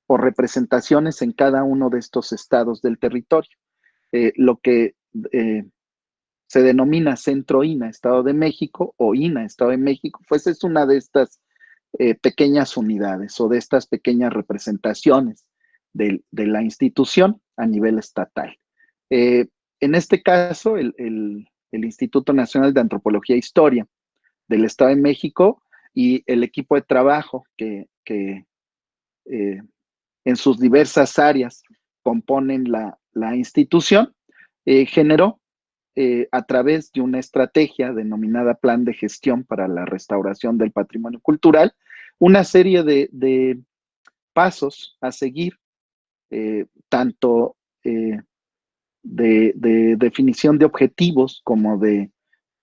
o representaciones en cada uno de estos estados del territorio. Lo que se denomina Centro INA, Estado de México, o INA, Estado de México, pues es una de estas pequeñas unidades o de estas pequeñas representaciones de la institución a nivel estatal. En este caso, el Instituto Nacional de Antropología e Historia del Estado de México y el equipo de trabajo que en sus diversas áreas componen la institución, generó a través de una estrategia denominada Plan de Gestión para la Restauración del Patrimonio Cultural, una serie de pasos a seguir, tanto de definición de objetivos como de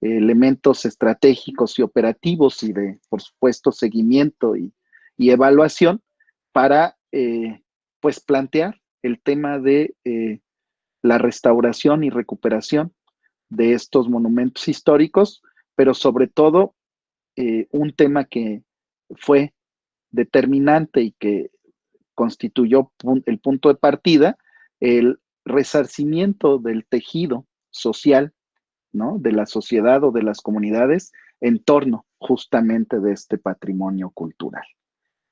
elementos estratégicos y operativos y de, por supuesto, seguimiento y evaluación para, pues, plantear el tema de la restauración y recuperación de estos monumentos históricos, pero sobre todo un tema que fue determinante y que constituyó el punto de partida, el resarcimiento del tejido social, ¿no? De la sociedad o de las comunidades en torno justamente de este patrimonio cultural,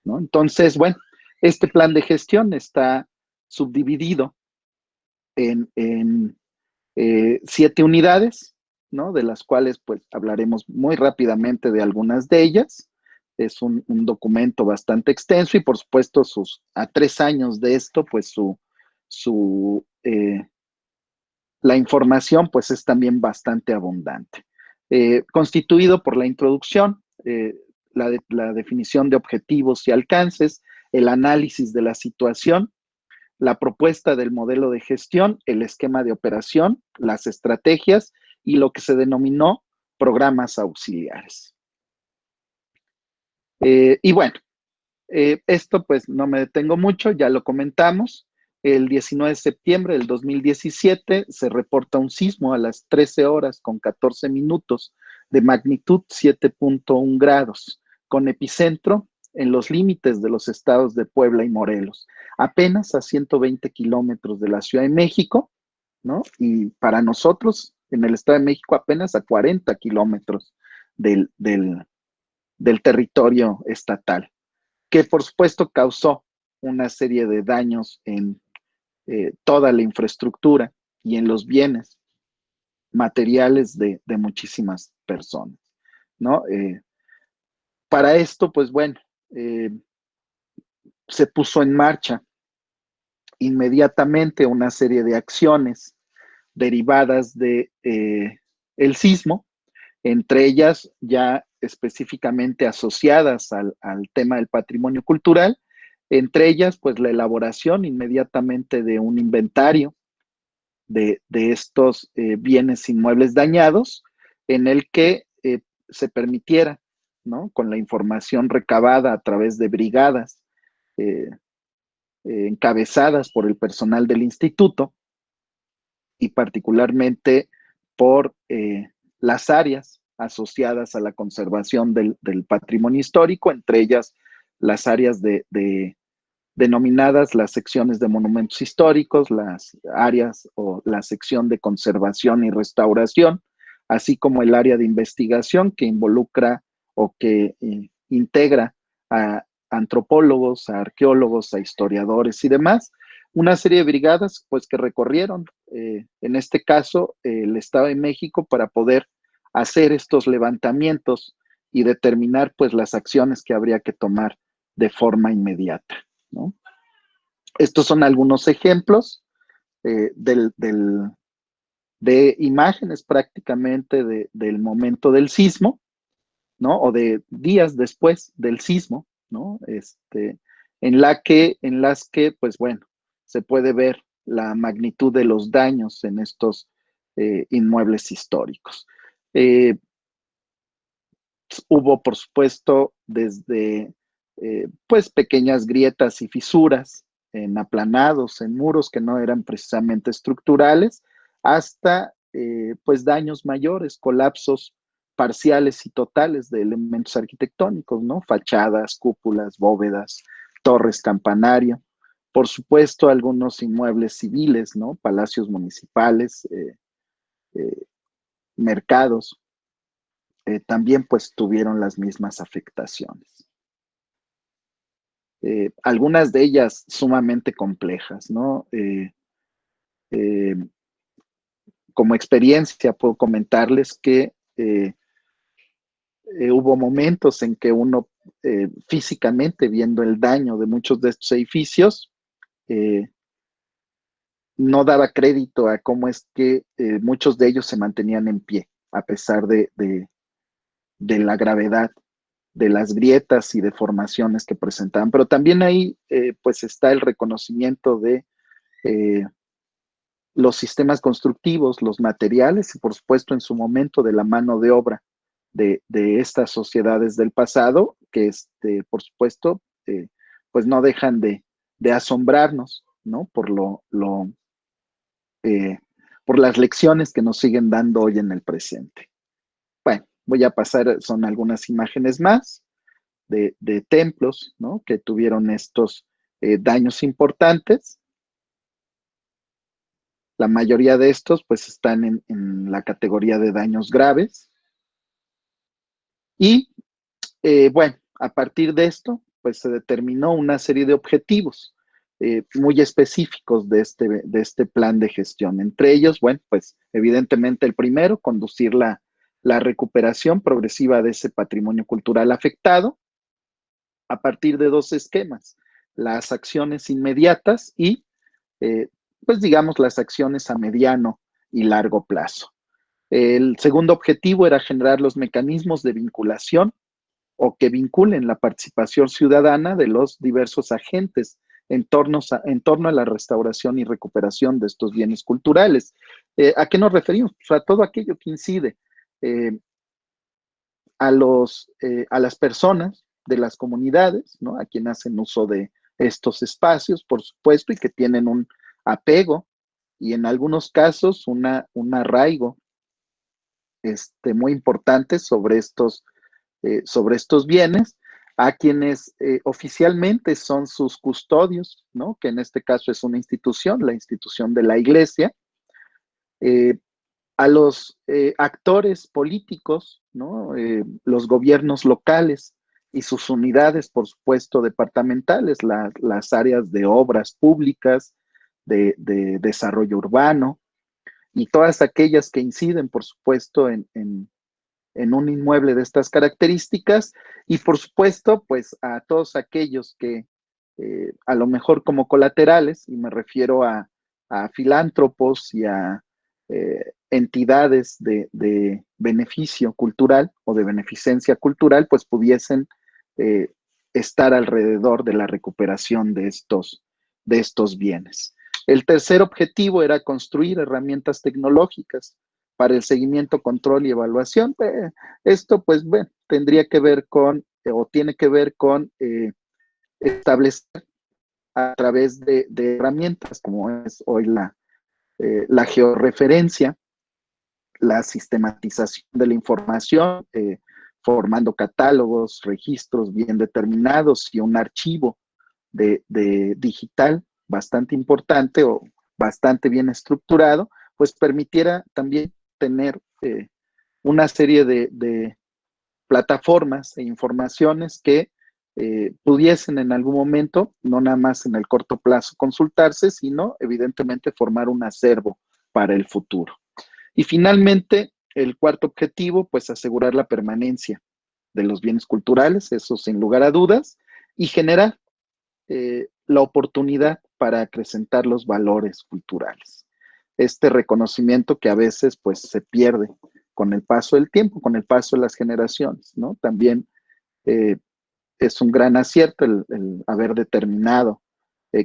¿no? Entonces, bueno, este plan de gestión está subdividido en 7 unidades, ¿no? De las cuales pues hablaremos muy rápidamente de algunas de ellas. Es un documento bastante extenso y por supuesto a 3 años de esto, pues la información pues es también bastante abundante. Constituido por la introducción, la definición de objetivos y alcances, el análisis de la situación, la propuesta del modelo de gestión, el esquema de operación, las estrategias y lo que se denominó programas auxiliares. Y bueno, esto pues no me detengo mucho, ya lo comentamos. El 19 de septiembre del 2017 se reporta un sismo a las 13 horas con 14 minutos de magnitud 7.1 grados, con epicentro en los límites de los estados de Puebla y Morelos, apenas a 120 kilómetros de la Ciudad de México, ¿no? Y para nosotros, en el Estado de México, apenas a 40 kilómetros del territorio estatal, que por supuesto causó una serie de daños en toda la infraestructura y en los bienes materiales de muchísimas personas, ¿no? Para esto, pues bueno, se puso en marcha inmediatamente una serie de acciones derivadas de el sismo, entre ellas ya específicamente asociadas al tema del patrimonio cultural, Entre ellas, pues la elaboración inmediatamente de un inventario de estos bienes inmuebles dañados, en el que se permitiera, ¿no? Con la información recabada a través de brigadas eh, encabezadas por el personal del instituto y particularmente por las áreas asociadas a la conservación del patrimonio histórico, entre ellas las áreas denominadas las secciones de monumentos históricos, las áreas o la sección de conservación y restauración, así como el área de investigación que involucra o que integra a antropólogos, a arqueólogos, a historiadores y demás. Una serie de brigadas pues que recorrieron, en este caso, el Estado de México para poder hacer estos levantamientos y determinar pues las acciones que habría que tomar de forma inmediata, ¿no? Estos son algunos ejemplos de imágenes prácticamente del momento del sismo, ¿no? O de días después del sismo, ¿no? En las que, pues bueno, se puede ver la magnitud de los daños en estos inmuebles históricos. Hubo, por supuesto, desde pues pequeñas grietas y fisuras en aplanados, en muros que no eran precisamente estructurales, hasta pues daños mayores, colapsos parciales y totales de elementos arquitectónicos, ¿no? Fachadas, cúpulas, bóvedas, torres, campanario. Por supuesto, algunos inmuebles civiles, ¿no? Palacios municipales, mercados, también pues tuvieron las mismas afectaciones. Algunas de ellas sumamente complejas, ¿no? Eh, como experiencia puedo comentarles que hubo momentos en que uno físicamente viendo el daño de muchos de estos edificios, no daba crédito a cómo es que muchos de ellos se mantenían en pie, a pesar de la gravedad de las grietas y deformaciones que presentaban. Pero también ahí pues está el reconocimiento de los sistemas constructivos, los materiales y por supuesto en su momento de la mano de obra de estas sociedades del pasado, que por supuesto pues no dejan de asombrarnos, ¿no? Eh, por las lecciones que nos siguen dando hoy en el presente. Bueno, voy a pasar, son algunas imágenes más de templos, ¿no? Que tuvieron estos daños importantes. La mayoría de estos pues están en la categoría de daños graves. Y bueno, a partir de esto pues se determinó una serie de objetivos muy específicos de este plan de gestión. Entre ellos, bueno, pues evidentemente el primero, conducir la recuperación progresiva de ese patrimonio cultural afectado a partir de dos esquemas, las acciones inmediatas y pues digamos las acciones a mediano y largo plazo. El segundo objetivo era generar los mecanismos de vinculación o que vinculen la participación ciudadana de los diversos agentes en torno a la restauración y recuperación de estos bienes culturales. ¿A qué nos referimos? Pues a todo aquello que incide eh, a las personas de las comunidades, ¿no? A quienes hacen uso de estos espacios, por supuesto, y que tienen un apego y en algunos casos un arraigo muy importante sobre estos bienes, a quienes oficialmente son sus custodios, ¿no? Que en este caso es una institución, la institución de la iglesia, eh, a los actores políticos, ¿no? Los gobiernos locales y sus unidades, por supuesto, departamentales, las áreas de obras públicas, de desarrollo urbano y todas aquellas que inciden, por supuesto, en un inmueble de estas características y, por supuesto, pues a todos aquellos que a lo mejor como colaterales, y me refiero a filántropos y a entidades beneficio cultural o de beneficencia cultural, pues pudiesen estar alrededor de la recuperación de estos bienes. El tercer objetivo era construir herramientas tecnológicas para el seguimiento, control y evaluación. Esto, pues, bueno, tendría que ver con, o tiene que ver con establecer a través de herramientas como es hoy la georreferencia, la sistematización de la información, formando catálogos, registros bien determinados y un archivo de digital bastante importante o bastante bien estructurado, pues permitiera también tener una serie de plataformas e informaciones que pudiesen en algún momento, no nada más en el corto plazo consultarse, sino evidentemente formar un acervo para el futuro. Y finalmente, el cuarto objetivo, pues asegurar la permanencia de los bienes culturales, eso sin lugar a dudas, y generar la oportunidad para acrecentar los valores culturales. Este reconocimiento que a veces pues se pierde con el paso del tiempo, con el paso de las generaciones, ¿no? También es un gran acierto el haber determinado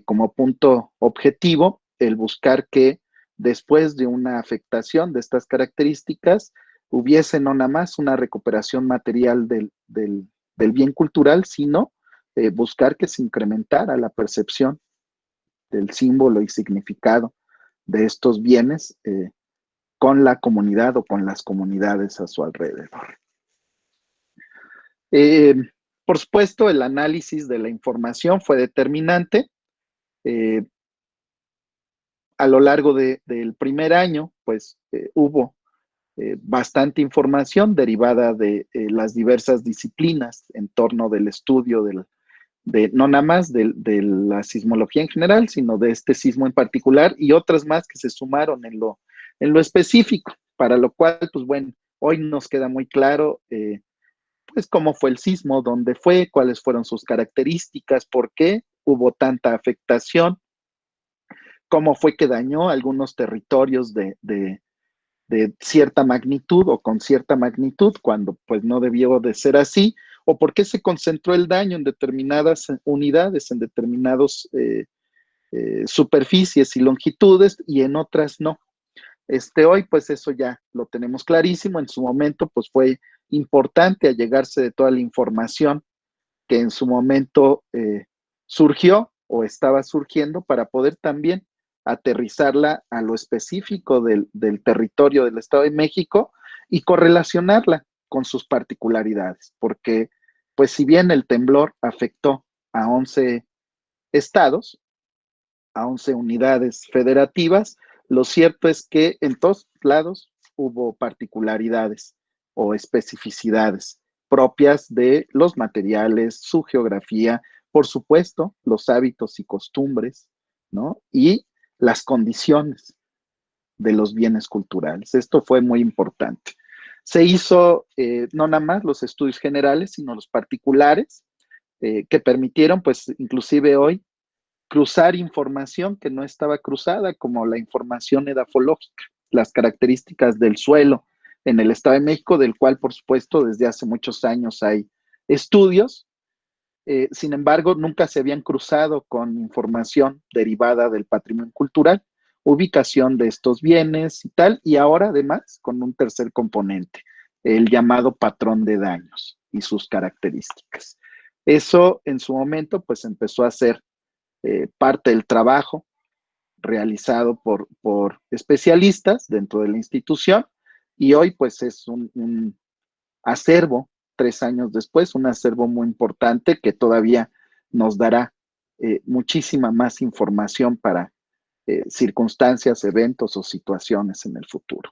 como punto objetivo el buscar que después de una afectación de estas características hubiese no nada más una recuperación material del bien cultural, sino buscar que se incrementara la percepción del símbolo y significado de estos bienes con la comunidad o con las comunidades a su alrededor. Eh, por supuesto, el análisis de la información fue determinante. A lo largo del primer año, pues hubo bastante información derivada de las diversas disciplinas en torno del estudio no nada más de la sismología en general, sino de este sismo en particular y otras más que se sumaron en lo específico, para lo cual, pues bueno, hoy nos queda muy claro pues cómo fue el sismo, dónde fue, cuáles fueron sus características, por qué hubo tanta afectación, cómo fue que dañó algunos territorios de cierta magnitud o con cierta magnitud, cuando pues no debió de ser así, o por qué se concentró el daño en determinadas unidades, en determinados superficies y longitudes y en otras no. Hoy pues eso ya lo tenemos clarísimo, en su momento pues fue importante allegarse de toda la información que en su momento surgió o estaba surgiendo para poder también aterrizarla a lo específico del territorio del Estado de México y correlacionarla con sus particularidades, porque pues si bien el temblor afectó a 11 estados, a 11 unidades federativas, lo cierto es que en todos lados hubo particularidades o especificidades propias de los materiales, su geografía, por supuesto, los hábitos y costumbres, ¿no? Y las condiciones de los bienes culturales. Esto fue muy importante. Se hizo no nada más los estudios generales, sino los particulares, que permitieron, pues, inclusive hoy, cruzar información que no estaba cruzada, como la información edafológica, las características del suelo en el Estado de México, del cual, por supuesto, desde hace muchos años hay estudios. Sin embargo, nunca se habían cruzado con información derivada del patrimonio cultural, ubicación de estos bienes y tal, y ahora además con un tercer componente, el llamado patrón de daños y sus características. Eso en su momento pues empezó a ser parte del trabajo realizado por especialistas dentro de la institución y hoy pues es un acervo, 3 años después, un acervo muy importante que todavía nos dará muchísima más información para circunstancias, eventos o situaciones en el futuro.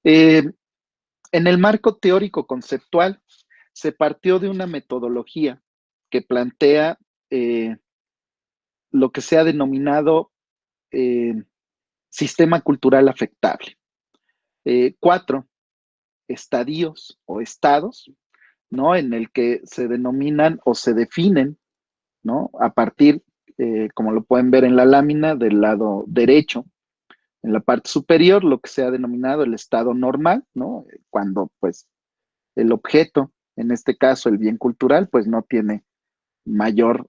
En el marco teórico conceptual se partió de una metodología que plantea lo que se ha denominado sistema cultural afectable. 4 estadios o estados, ¿no? En el que se denominan o se definen, ¿no? A partir, como lo pueden ver en la lámina, del lado derecho, en la parte superior, lo que se ha denominado el estado normal, ¿no? Cuando, pues, el objeto en este caso el bien cultural, pues no tiene mayor,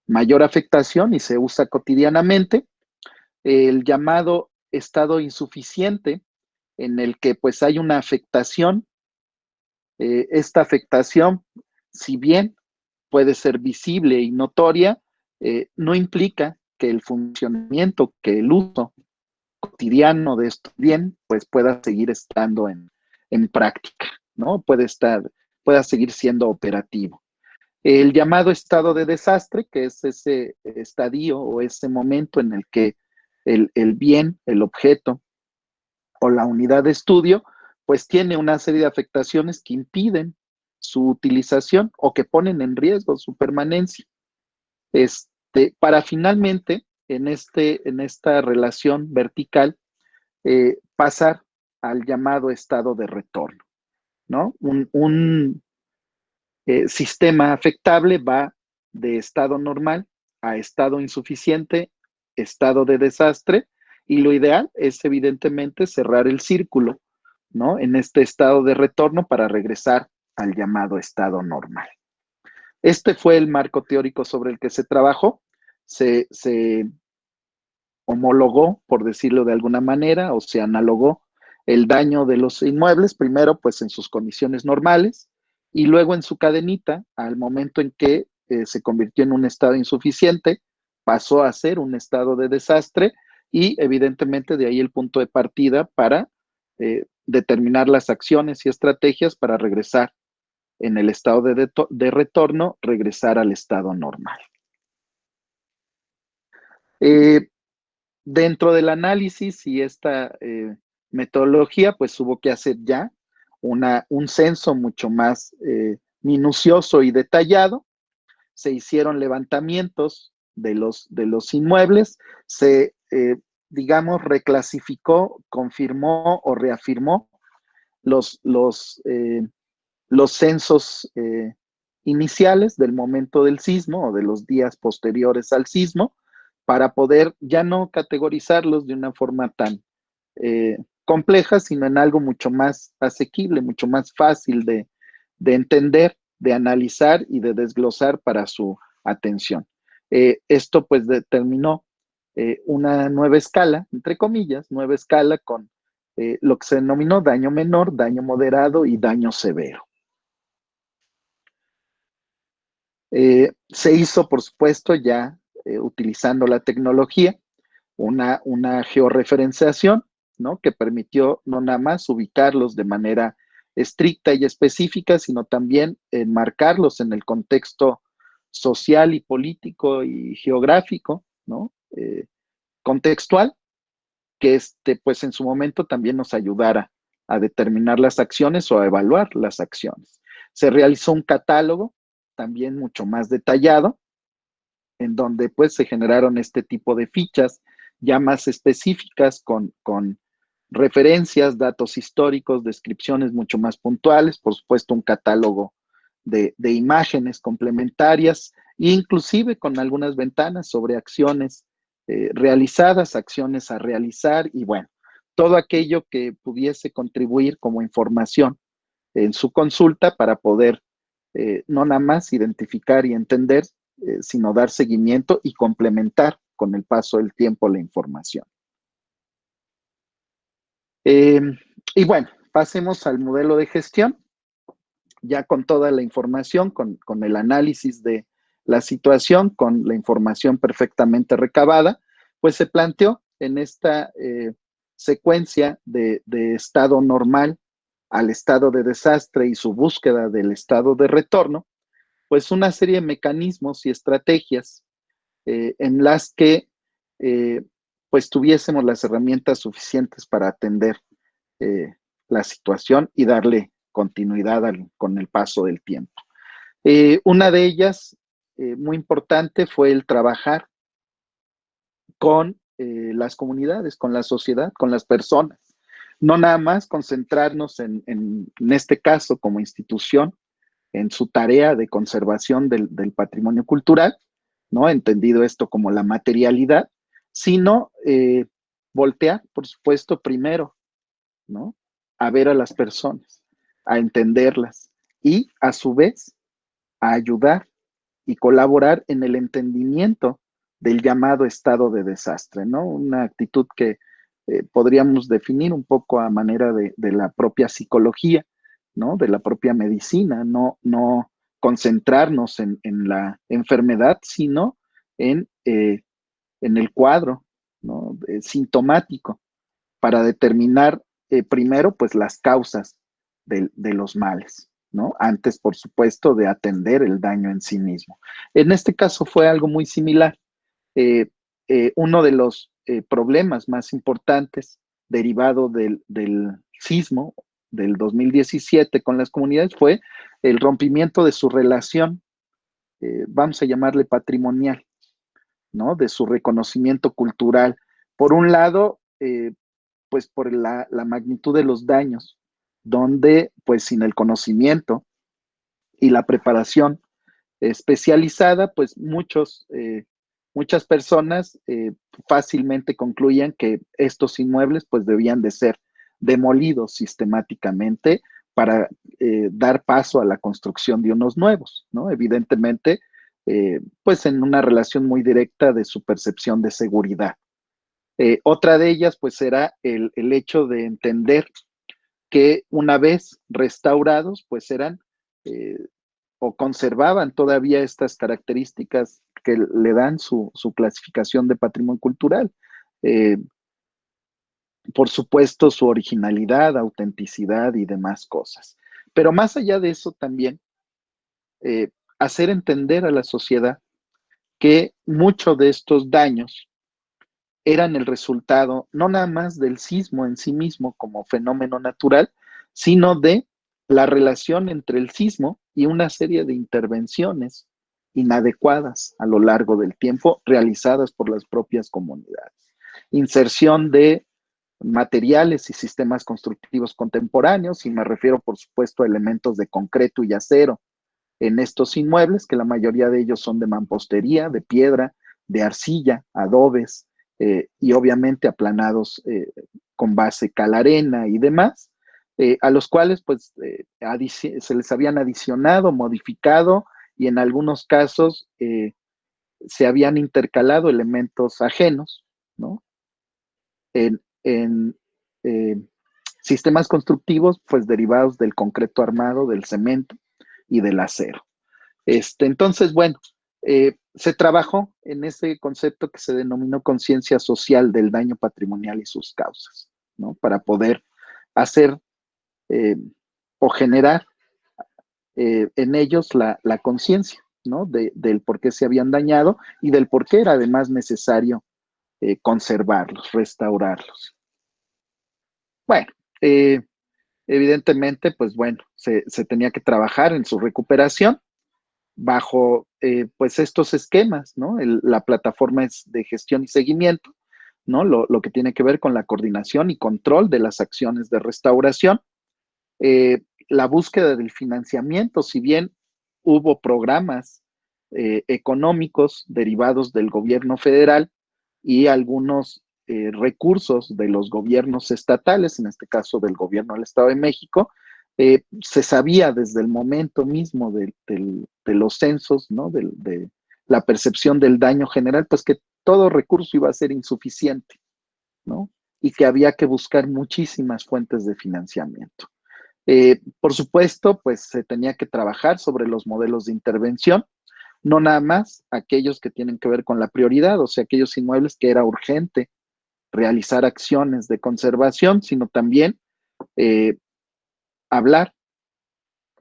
mayor afectación y se usa cotidianamente. El llamado estado insuficiente, en el que pues hay una afectación. Esta afectación, si bien puede ser visible y notoria, no implica que el funcionamiento, que el uso cotidiano de esto bien, pues pueda seguir estando en práctica, ¿no? Pueda seguir siendo operativo. El llamado estado de desastre, que es ese estadio o ese momento en el que el bien, el objeto o la unidad de estudio, pues tiene una serie de afectaciones que impiden su utilización o que ponen en riesgo su permanencia. Para finalmente, en esta relación vertical, pasar al llamado estado de retorno, ¿no? Un sistema afectable va de estado normal a estado insuficiente, estado de desastre, y lo ideal es evidentemente cerrar el círculo, ¿no? En este estado de retorno para regresar al llamado estado normal. Este fue el marco teórico sobre el que se trabajó, se homologó, por decirlo de alguna manera, o se analogó el daño de los inmuebles, primero pues en sus condiciones normales y luego en su cadenita, al momento en que se convirtió en un estado insuficiente, pasó a ser un estado de desastre y evidentemente de ahí el punto de partida para determinar las acciones y estrategias para regresar en el estado de retorno, regresar al estado normal. Dentro del análisis y esta metodología, pues hubo que hacer ya un censo mucho más minucioso y detallado. Se hicieron levantamientos de los inmuebles, digamos, reclasificó, confirmó o reafirmó los, los, eh, los censos iniciales del momento del sismo o de los días posteriores al sismo, para poder ya no categorizarlos de una forma tan compleja, sino en algo mucho más asequible, mucho más fácil de entender, de analizar y de desglosar para su atención. Esto pues determinó una nueva escala, entre comillas, nueva escala con lo que se denominó daño menor, daño moderado y daño severo. Se hizo, por supuesto, ya utilizando la tecnología, una georreferenciación, ¿no? Que permitió no nada más ubicarlos de manera estricta y específica, sino también enmarcarlos en el contexto social y político y geográfico, ¿no? Contextual, que pues en su momento también nos ayudara a determinar las acciones o a evaluar las acciones. Se realizó un catálogo también mucho más detallado, en donde pues se generaron este tipo de fichas ya más específicas con referencias, datos históricos, descripciones mucho más puntuales, por supuesto un catálogo de imágenes complementarias, e inclusive con algunas ventanas sobre acciones realizadas, acciones a realizar y bueno, todo aquello que pudiese contribuir como información en su consulta para poder no nada más identificar y entender, sino dar seguimiento y complementar con el paso del tiempo la información. Y bueno, pasemos al modelo de gestión, ya con toda la información, con el análisis de la situación, con la información perfectamente recabada, pues se planteó en esta secuencia de estado normal al estado de desastre y su búsqueda del estado de retorno, pues una serie de mecanismos y estrategias en las que pues tuviésemos las herramientas suficientes para atender la situación y darle continuidad con el paso del tiempo. Una de ellas, muy importante, fue el trabajar con las comunidades, con la sociedad, con las personas. No nada más concentrarnos en este caso como institución, en su tarea de conservación del patrimonio cultural, ¿no? Entendido esto como la materialidad, sino voltear, por supuesto, primero, ¿no? A ver a las personas, a entenderlas, y a su vez a ayudar y colaborar en el entendimiento del llamado estado de desastre, ¿no? Una actitud que podríamos definir un poco a manera de la propia psicología, ¿no? De la propia medicina, no concentrarnos en la enfermedad, sino en el cuadro, ¿no? Sintomático, para determinar primero, pues, las causas de los males, ¿no? Antes, por supuesto, de atender el daño en sí mismo. En este caso fue algo muy similar. Uno de los problemas más importantes derivado del sismo del 2017 con las comunidades fue el rompimiento de su relación, vamos a llamarle patrimonial, ¿no? De su reconocimiento cultural. Por un lado, pues por la magnitud de los daños, donde pues sin el conocimiento y la preparación especializada, pues muchas personas fácilmente concluían que estos inmuebles pues debían de ser demolidos sistemáticamente para dar paso a la construcción de unos nuevos, ¿no? Evidentemente, pues en una relación muy directa de su percepción de seguridad. Otra de ellas, pues, era el hecho de entender que una vez restaurados, pues eran eh, o conservaban todavía estas características que le dan su clasificación de patrimonio cultural. Eh, por supuesto, su originalidad, autenticidad y demás cosas. Pero más allá de eso también, hacer entender a la sociedad que muchos de estos daños eran el resultado no nada más del sismo en sí mismo como fenómeno natural, sino de la relación entre el sismo y una serie de intervenciones inadecuadas a lo largo del tiempo realizadas por las propias comunidades. Inserción de materiales y sistemas constructivos contemporáneos, y me refiero por supuesto a elementos de concreto y acero en estos inmuebles, que la mayoría de ellos son de mampostería, de piedra, de arcilla, adobes y obviamente aplanados con base calarena y demás, a los cuales pues se les habían adicionado, modificado y en algunos casos se habían intercalado elementos ajenos, ¿no? En sistemas constructivos pues derivados del concreto armado, del cemento y del acero. Entonces, bueno, se trabajó en ese concepto que se denominó conciencia social del daño patrimonial y sus causas, ¿no? Para poder hacer eh, o generar en ellos la conciencia, ¿no? Del por qué se habían dañado y del por qué era además necesario conservarlos, restaurarlos. Bueno, evidentemente, pues bueno, se tenía que trabajar en su recuperación bajo pues estos esquemas, ¿no? La plataforma es de gestión y seguimiento, ¿no? Lo que tiene que ver con la coordinación y control de las acciones de restauración, la búsqueda del financiamiento, si bien hubo programas económicos derivados del gobierno federal y algunos recursos de los gobiernos estatales, en este caso del gobierno del Estado de México, se sabía desde el momento mismo de los censos, ¿no? De la percepción del daño general, pues que todo recurso iba a ser insuficiente, ¿no? Y que había que buscar muchísimas fuentes de financiamiento. Por supuesto, pues se tenía que trabajar sobre los modelos de intervención, no nada más aquellos que tienen que ver con la prioridad, o sea, aquellos inmuebles que era urgente realizar acciones de conservación, sino también eh, hablar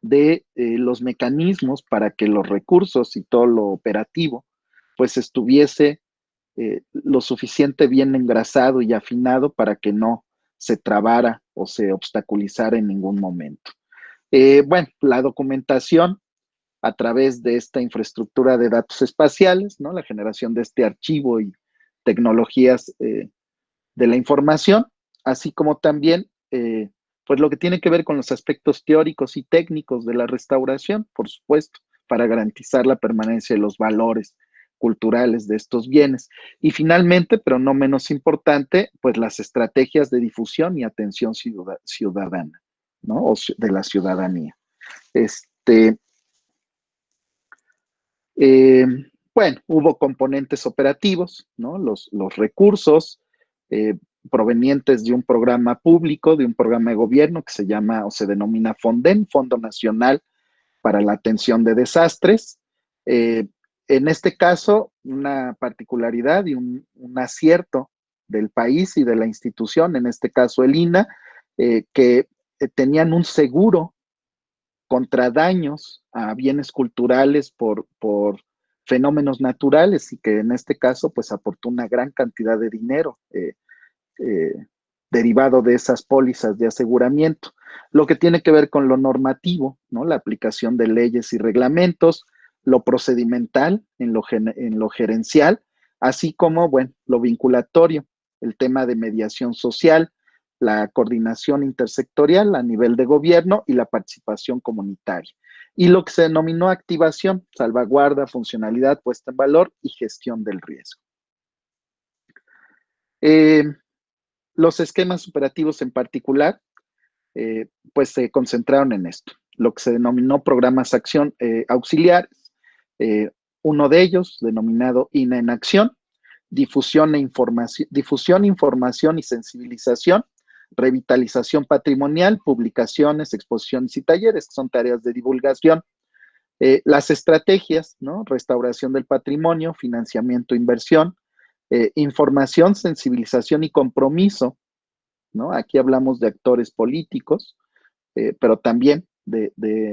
de los mecanismos para que los recursos y todo lo operativo pues estuviese lo suficiente bien engrasado y afinado para que no se trabara o se obstaculizara en ningún momento. Bueno, la documentación a través de esta infraestructura de datos espaciales, ¿no? La generación de este archivo y tecnologías de la información, así como también pues lo que tiene que ver con los aspectos teóricos y técnicos de la restauración, por supuesto, para garantizar la permanencia de los valores culturales de estos bienes. Y finalmente, pero no menos importante, pues las estrategias de difusión y atención ciudadana, ¿no? O de la ciudadanía. Este, eh, bueno, hubo componentes operativos, ¿no? Los recursos provenientes de un programa público, de un programa de gobierno que se llama o se denomina FONDEN, Fondo Nacional para la Atención de Desastres. Eh, en este caso, una particularidad y un acierto del país y de la institución, en este caso el INAH, que tenían un seguro contra daños a bienes culturales por fenómenos naturales y que en este caso pues aportó una gran cantidad de dinero eh, derivado de esas pólizas de aseguramiento. Lo que tiene que ver con lo normativo, ¿no? La aplicación de leyes y reglamentos, lo procedimental en lo gerencial, así como, bueno, lo vinculatorio, el tema de mediación social, la coordinación intersectorial a nivel de gobierno y la participación comunitaria. Y lo que se denominó activación, salvaguarda, funcionalidad, puesta en valor y gestión del riesgo. Los esquemas operativos en particular, pues se concentraron en esto, lo que se denominó programas acción auxiliares, uno de ellos denominado INA en acción, difusión, información y sensibilización, revitalización patrimonial, publicaciones, exposiciones y talleres, que son tareas de divulgación. Las estrategias, ¿no? Restauración del patrimonio, financiamiento, inversión, información, sensibilización y compromiso, ¿no? Aquí hablamos de actores políticos, pero también de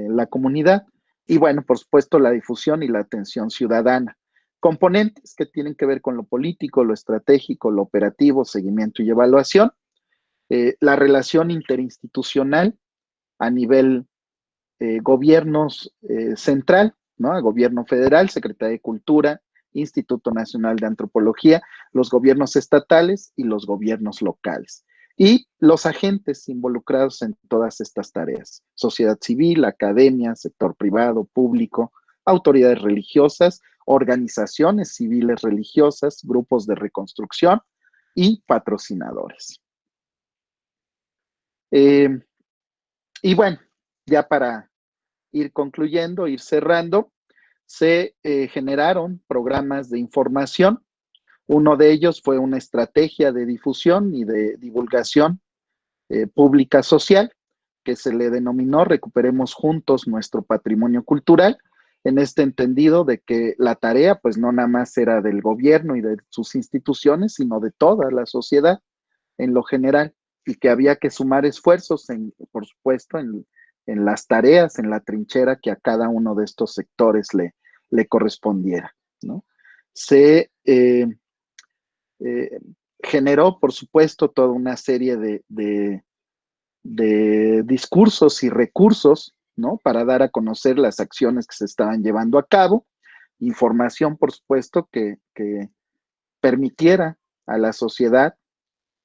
la comunidad. Y bueno, por supuesto, la difusión y la atención ciudadana. Componentes que tienen que ver con lo político, lo estratégico, lo operativo, seguimiento y evaluación. La relación interinstitucional a nivel gobiernos central, ¿no? Gobierno federal, Secretaría de Cultura, Instituto Nacional de Antropología, los gobiernos estatales y los gobiernos locales. Y los agentes involucrados en todas estas tareas, sociedad civil, academia, sector privado, público, autoridades religiosas, organizaciones civiles religiosas, grupos de reconstrucción y patrocinadores. Y bueno, ya para ir concluyendo, ir cerrando, se generaron programas de información. Uno de ellos fue una estrategia de difusión y de divulgación pública social, que se le denominó Recuperemos Juntos Nuestro Patrimonio Cultural, en este entendido de que la tarea pues no nada más era del gobierno y de sus instituciones, sino de toda la sociedad en lo general, y que había que sumar esfuerzos, por supuesto, en las tareas, en la trinchera que a cada uno de estos sectores le correspondiera, ¿no? Se generó, por supuesto, toda una serie de discursos y recursos, ¿no? Para dar a conocer las acciones que se estaban llevando a cabo, información, por supuesto, que permitiera a la sociedad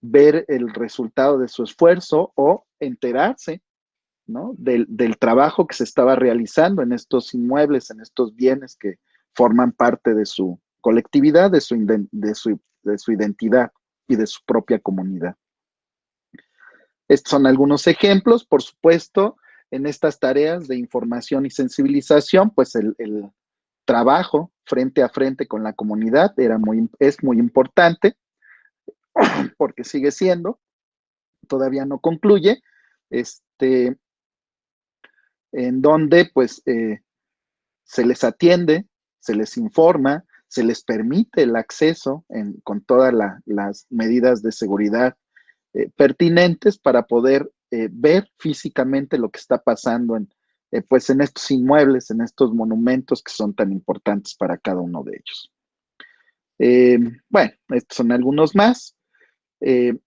ver el resultado de su esfuerzo o enterarse, ¿no? Del trabajo que se estaba realizando en estos inmuebles, en estos bienes que forman parte de su colectividad, de su identidad y de su propia comunidad. Estos son algunos ejemplos, por supuesto, en estas tareas de información y sensibilización, pues el trabajo frente a frente con la comunidad es muy importante, porque sigue siendo, todavía no concluye, en donde pues se les atiende, se les informa, se les permite el acceso con todas las medidas de seguridad pertinentes para poder ver físicamente lo que está pasando pues en estos inmuebles, en estos monumentos que son tan importantes para cada uno de ellos. Bueno, estos son algunos más. Se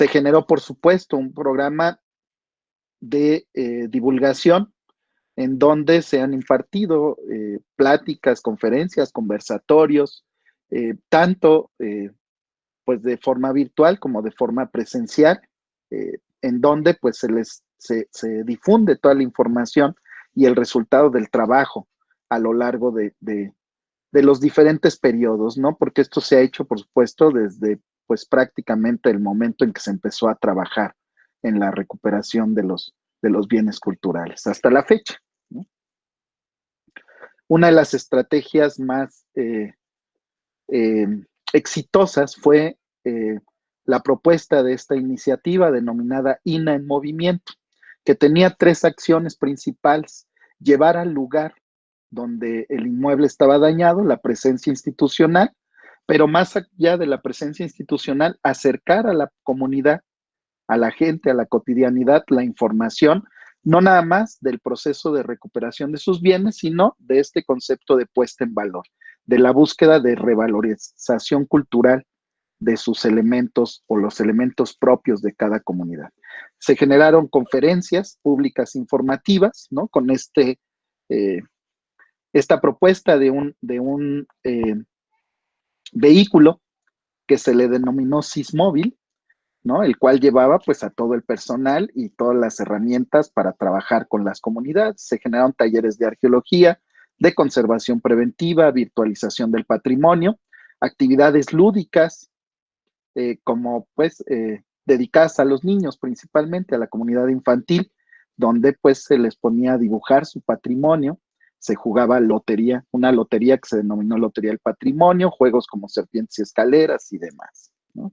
generó, por supuesto, un programa de divulgación en donde se han impartido pláticas, conferencias, conversatorios, tanto pues de forma virtual como de forma presencial, en donde pues se difunde toda la información y el resultado del trabajo a lo largo de los diferentes periodos, ¿no? Porque esto se ha hecho, por supuesto, desde pues prácticamente el momento en que se empezó a trabajar en la recuperación de de los bienes culturales hasta la fecha, ¿no? Una de las estrategias más exitosas fue la propuesta de esta iniciativa denominada INA en Movimiento, que tenía 3 acciones principales: llevar al lugar donde el inmueble estaba dañado la presencia institucional, pero más allá de la presencia institucional, acercar a la comunidad, a la gente, a la cotidianidad, la información, no nada más del proceso de recuperación de sus bienes, sino de este concepto de puesta en valor, de la búsqueda de revalorización cultural de sus elementos o los elementos propios de cada comunidad. Se generaron conferencias públicas informativas, ¿no? Con esta propuesta de un vehículo que se le denominó Sismóvil, ¿no? El cual llevaba pues a todo el personal y todas las herramientas para trabajar con las comunidades. Se generaron talleres de arqueología, de conservación preventiva, virtualización del patrimonio, actividades lúdicas, como pues dedicadas a los niños, principalmente a la comunidad infantil, donde pues se les ponía a dibujar su patrimonio, se jugaba lotería, una lotería que se denominó Lotería del Patrimonio, juegos como serpientes y escaleras y demás, ¿no?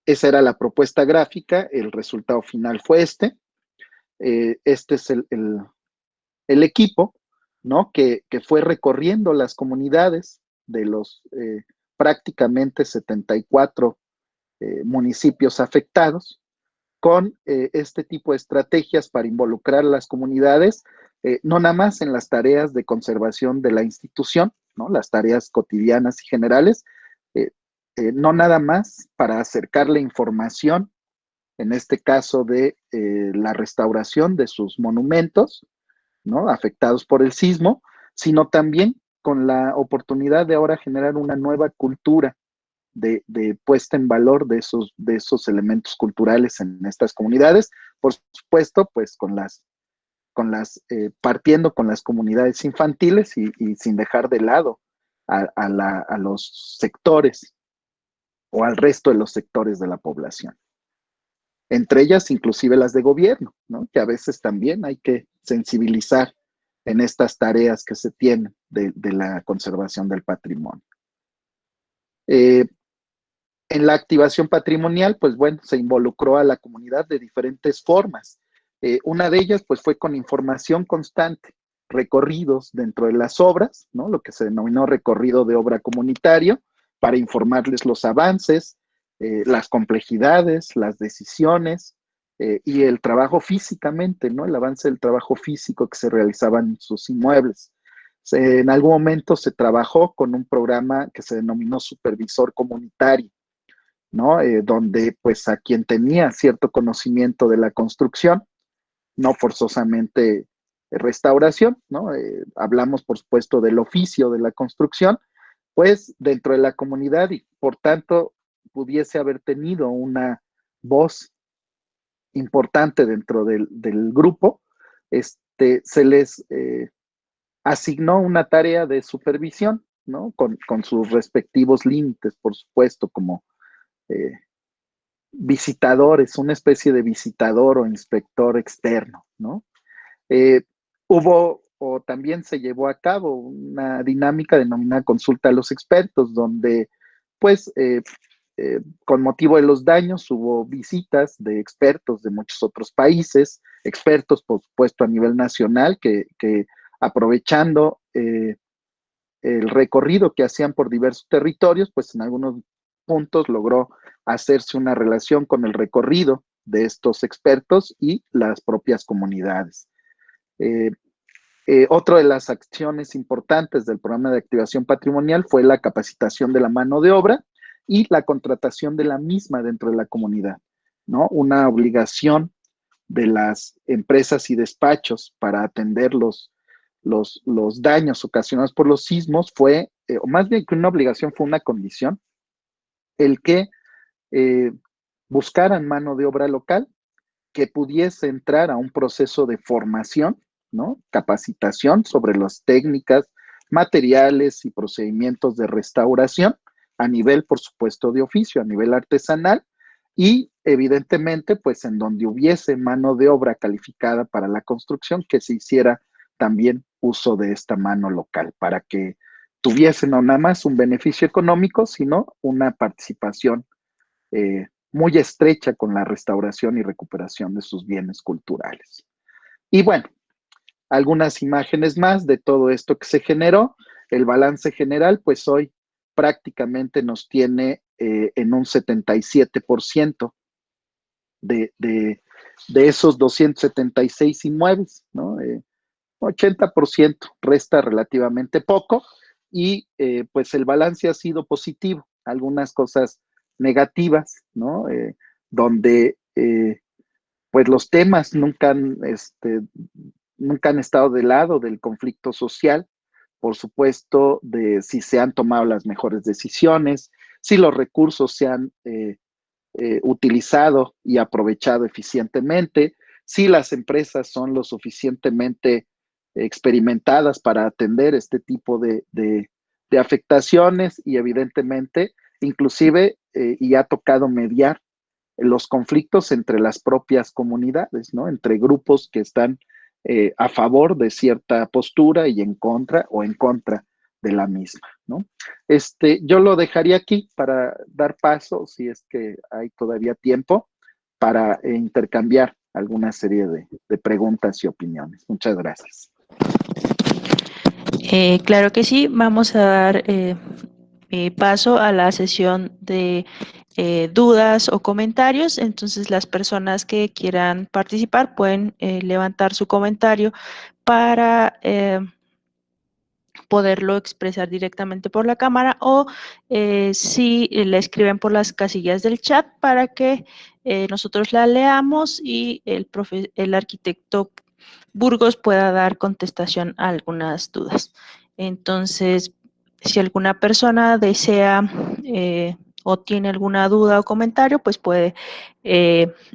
Esa era la propuesta gráfica, el resultado final fue este. Este es el equipo, ¿no? Que fue recorriendo las comunidades de los prácticamente 74 municipios afectados, con este tipo de estrategias para involucrar a las comunidades, no nada más en las tareas de conservación de la institución, ¿no? Las tareas cotidianas y generales, no nada más para acercarle información, en este caso de la restauración de sus monumentos, ¿no? Afectados por el sismo, sino también con la oportunidad de ahora generar una nueva cultura de puesta en valor de esos elementos culturales en estas comunidades, por supuesto, pues partiendo con las comunidades infantiles y sin dejar de lado a los sectores o al resto de los sectores de la población. Entre ellas, inclusive las de gobierno, ¿no? Que a veces también hay que sensibilizar en estas tareas que se tienen de la conservación del patrimonio. En la activación patrimonial, pues bueno, se involucró a la comunidad de diferentes formas. Una de ellas, pues fue con información constante, recorridos dentro de las obras, ¿no? Lo que se denominó recorrido de obra comunitario, para informarles los avances, las complejidades, las decisiones y el trabajo físicamente, ¿no? El avance del trabajo físico que se realizaba en sus inmuebles. En algún momento se trabajó con un programa que se denominó supervisor comunitario, ¿no? Donde pues a quien tenía cierto conocimiento de la construcción, no forzosamente restauración, ¿no? Hablamos por supuesto del oficio de la construcción, pues dentro de la comunidad y por tanto pudiese haber tenido una voz importante dentro del grupo, se les asignó una tarea de supervisión, ¿no? Con sus respectivos límites, por supuesto, como visitadores, una especie de visitador o inspector externo, ¿no? Hubo o también se llevó a cabo una dinámica denominada consulta a los expertos, donde pues con motivo de los daños hubo visitas de expertos de muchos otros países, expertos por supuesto a nivel nacional que aprovechando el recorrido que hacían por diversos territorios, pues en algunos puntos logró hacerse una relación con el recorrido de estos expertos y las propias comunidades. Otra de las acciones importantes del programa de activación patrimonial fue la capacitación de la mano de obra y la contratación de la misma dentro de la comunidad, ¿no? Una obligación de las empresas y despachos para atender los daños ocasionados por los sismos fue, o más bien que una obligación, fue una condición, el que buscaran mano de obra local que pudiese entrar a un proceso de formación, ¿no? Capacitación sobre las técnicas, materiales y procedimientos de restauración a nivel, por supuesto, de oficio, a nivel artesanal, y evidentemente, pues en donde hubiese mano de obra calificada para la construcción, que se hiciera también uso de esta mano local para que tuviesen no nada más un beneficio económico, sino una participación muy estrecha con la restauración y recuperación de sus bienes culturales. Y bueno, algunas imágenes más de todo esto que se generó. El balance general, pues hoy prácticamente nos tiene en un 77% de esos 276 inmuebles, ¿no? 80% resta relativamente poco y pues el balance ha sido positivo. Algunas cosas negativas, ¿no? Donde pues los temas nunca han estado del lado del conflicto social, por supuesto, de si se han tomado las mejores decisiones, si los recursos se han utilizado y aprovechado eficientemente, si las empresas son lo suficientemente experimentadas para atender este tipo de afectaciones y evidentemente, inclusive, y ha tocado mediar los conflictos entre las propias comunidades, ¿no? Entre grupos que están a favor de cierta postura y en contra o en contra de la misma, ¿no? Yo lo dejaría aquí para dar paso, si es que hay todavía tiempo, para intercambiar alguna serie de preguntas y opiniones. Muchas gracias. Claro que sí, vamos a dar paso a la sesión de dudas o comentarios. Entonces, las personas que quieran participar pueden levantar su comentario para poderlo expresar directamente por la cámara o si le escriben por las casillas del chat para que nosotros la leamos y el arquitecto Burgos pueda dar contestación a algunas dudas. Entonces, si alguna persona desea o tiene alguna duda o comentario, pues puede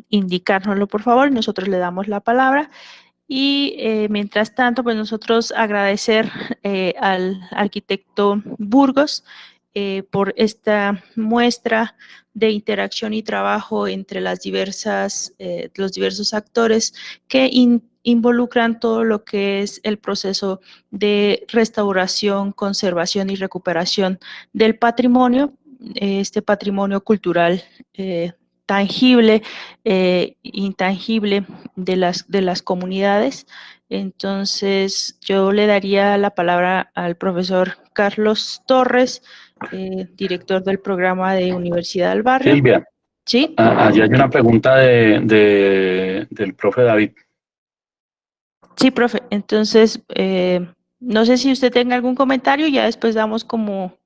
indicárnoslo por favor y nosotros le damos la palabra. Y mientras tanto, pues nosotros agradecer al arquitecto Burgos por esta muestra de interacción y trabajo entre los diversos actores que involucran todo lo que es el proceso de restauración, conservación y recuperación del patrimonio, este patrimonio cultural tangible, intangible de las comunidades. Entonces, yo le daría la palabra al profesor Carlos Torres, director del programa de Universidad del Barrio. Silvia, Sí. allí hay una pregunta del profe David. Sí, profe. Entonces, no sé si usted tenga algún comentario, ya después damos como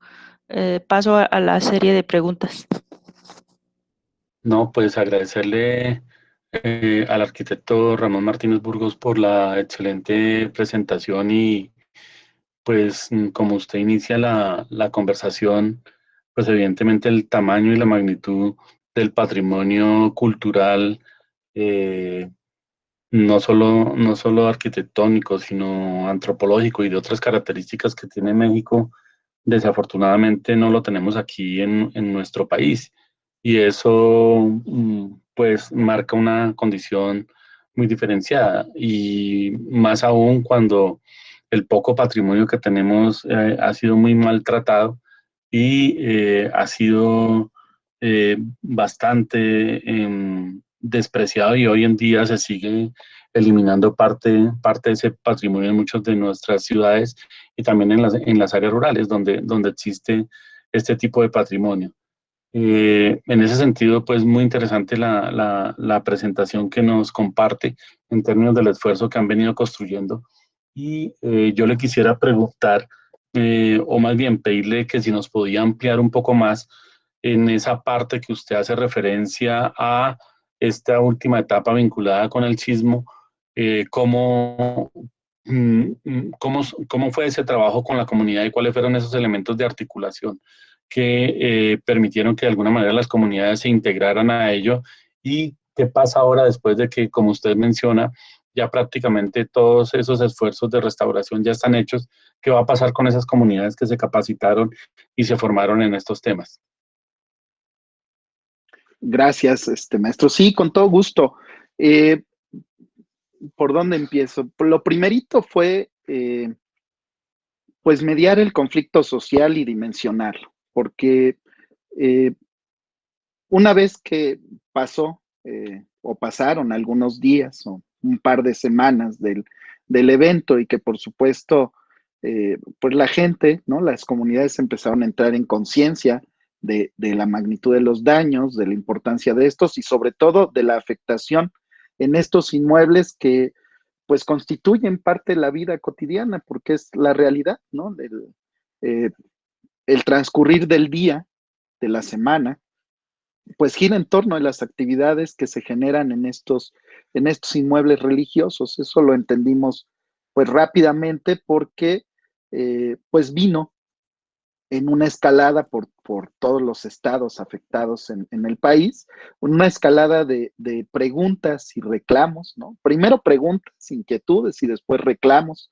paso a la serie de preguntas. No, pues agradecerle al arquitecto Ramón Martínez Burgos por la excelente presentación y pues como usted inicia la conversación, pues evidentemente el tamaño y la magnitud del patrimonio cultural, no solo arquitectónico, sino antropológico y de otras características que tiene México, desafortunadamente no lo tenemos aquí en nuestro país. Y eso, pues, marca una condición muy diferenciada. Y más aún cuando el poco patrimonio que tenemos ha sido muy maltratado y ha sido bastante despreciado y hoy en día se sigue eliminando parte de ese patrimonio en muchas de nuestras ciudades y también en las áreas rurales donde existe este tipo de patrimonio. En ese sentido, pues muy interesante la presentación que nos comparte en términos del esfuerzo que han venido construyendo. Y yo le quisiera preguntar, o más bien pedirle que si nos podía ampliar un poco más en esa parte que usted hace referencia a esta última etapa vinculada con el sismo, cómo, cómo fue ese trabajo con la comunidad y cuáles fueron esos elementos de articulación que permitieron que de alguna manera las comunidades se integraran a ello y qué pasa ahora después de que, como usted menciona, ya prácticamente todos esos esfuerzos de restauración ya están hechos. ¿Qué va a pasar con esas comunidades que se capacitaron y se formaron en estos temas? Gracias, maestro. Sí, con todo gusto. Eh, ¿Por dónde empiezo? Lo primerito fue, pues, mediar el conflicto social y dimensionarlo, porque eh, una vez que pasó o pasaron algunos días o un par de semanas del evento y que por supuesto, pues la gente, ¿no? Las comunidades empezaron a entrar en conciencia de la magnitud de los daños, de la importancia de estos y sobre todo de la afectación en estos inmuebles que pues constituyen parte de la vida cotidiana porque es la realidad, ¿no? Eh, el transcurrir del día, de la semana, pues gira en torno a las actividades que se generan en estos inmuebles religiosos. Eso lo entendimos pues rápidamente porque pues vino en una escalada por todos los estados afectados en el país, una escalada de preguntas y reclamos, ¿no? Primero preguntas, inquietudes y después reclamos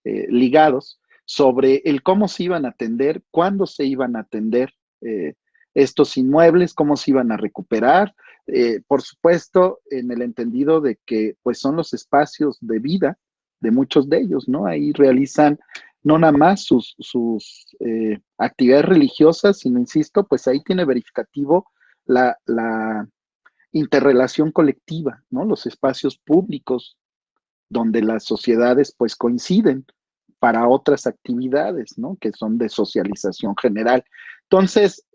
ligados sobre el cómo se iban a atender, cuándo se iban a atender estos inmuebles, cómo se iban a recuperar, por supuesto, en el entendido de que pues son los espacios de vida de muchos de ellos, ¿no? Ahí realizan no nada más sus actividades religiosas, sino, insisto, pues ahí tiene verificativo la interrelación colectiva, ¿no? Los espacios públicos donde las sociedades pues coinciden para otras actividades, ¿no? Que son de socialización general. Entonces,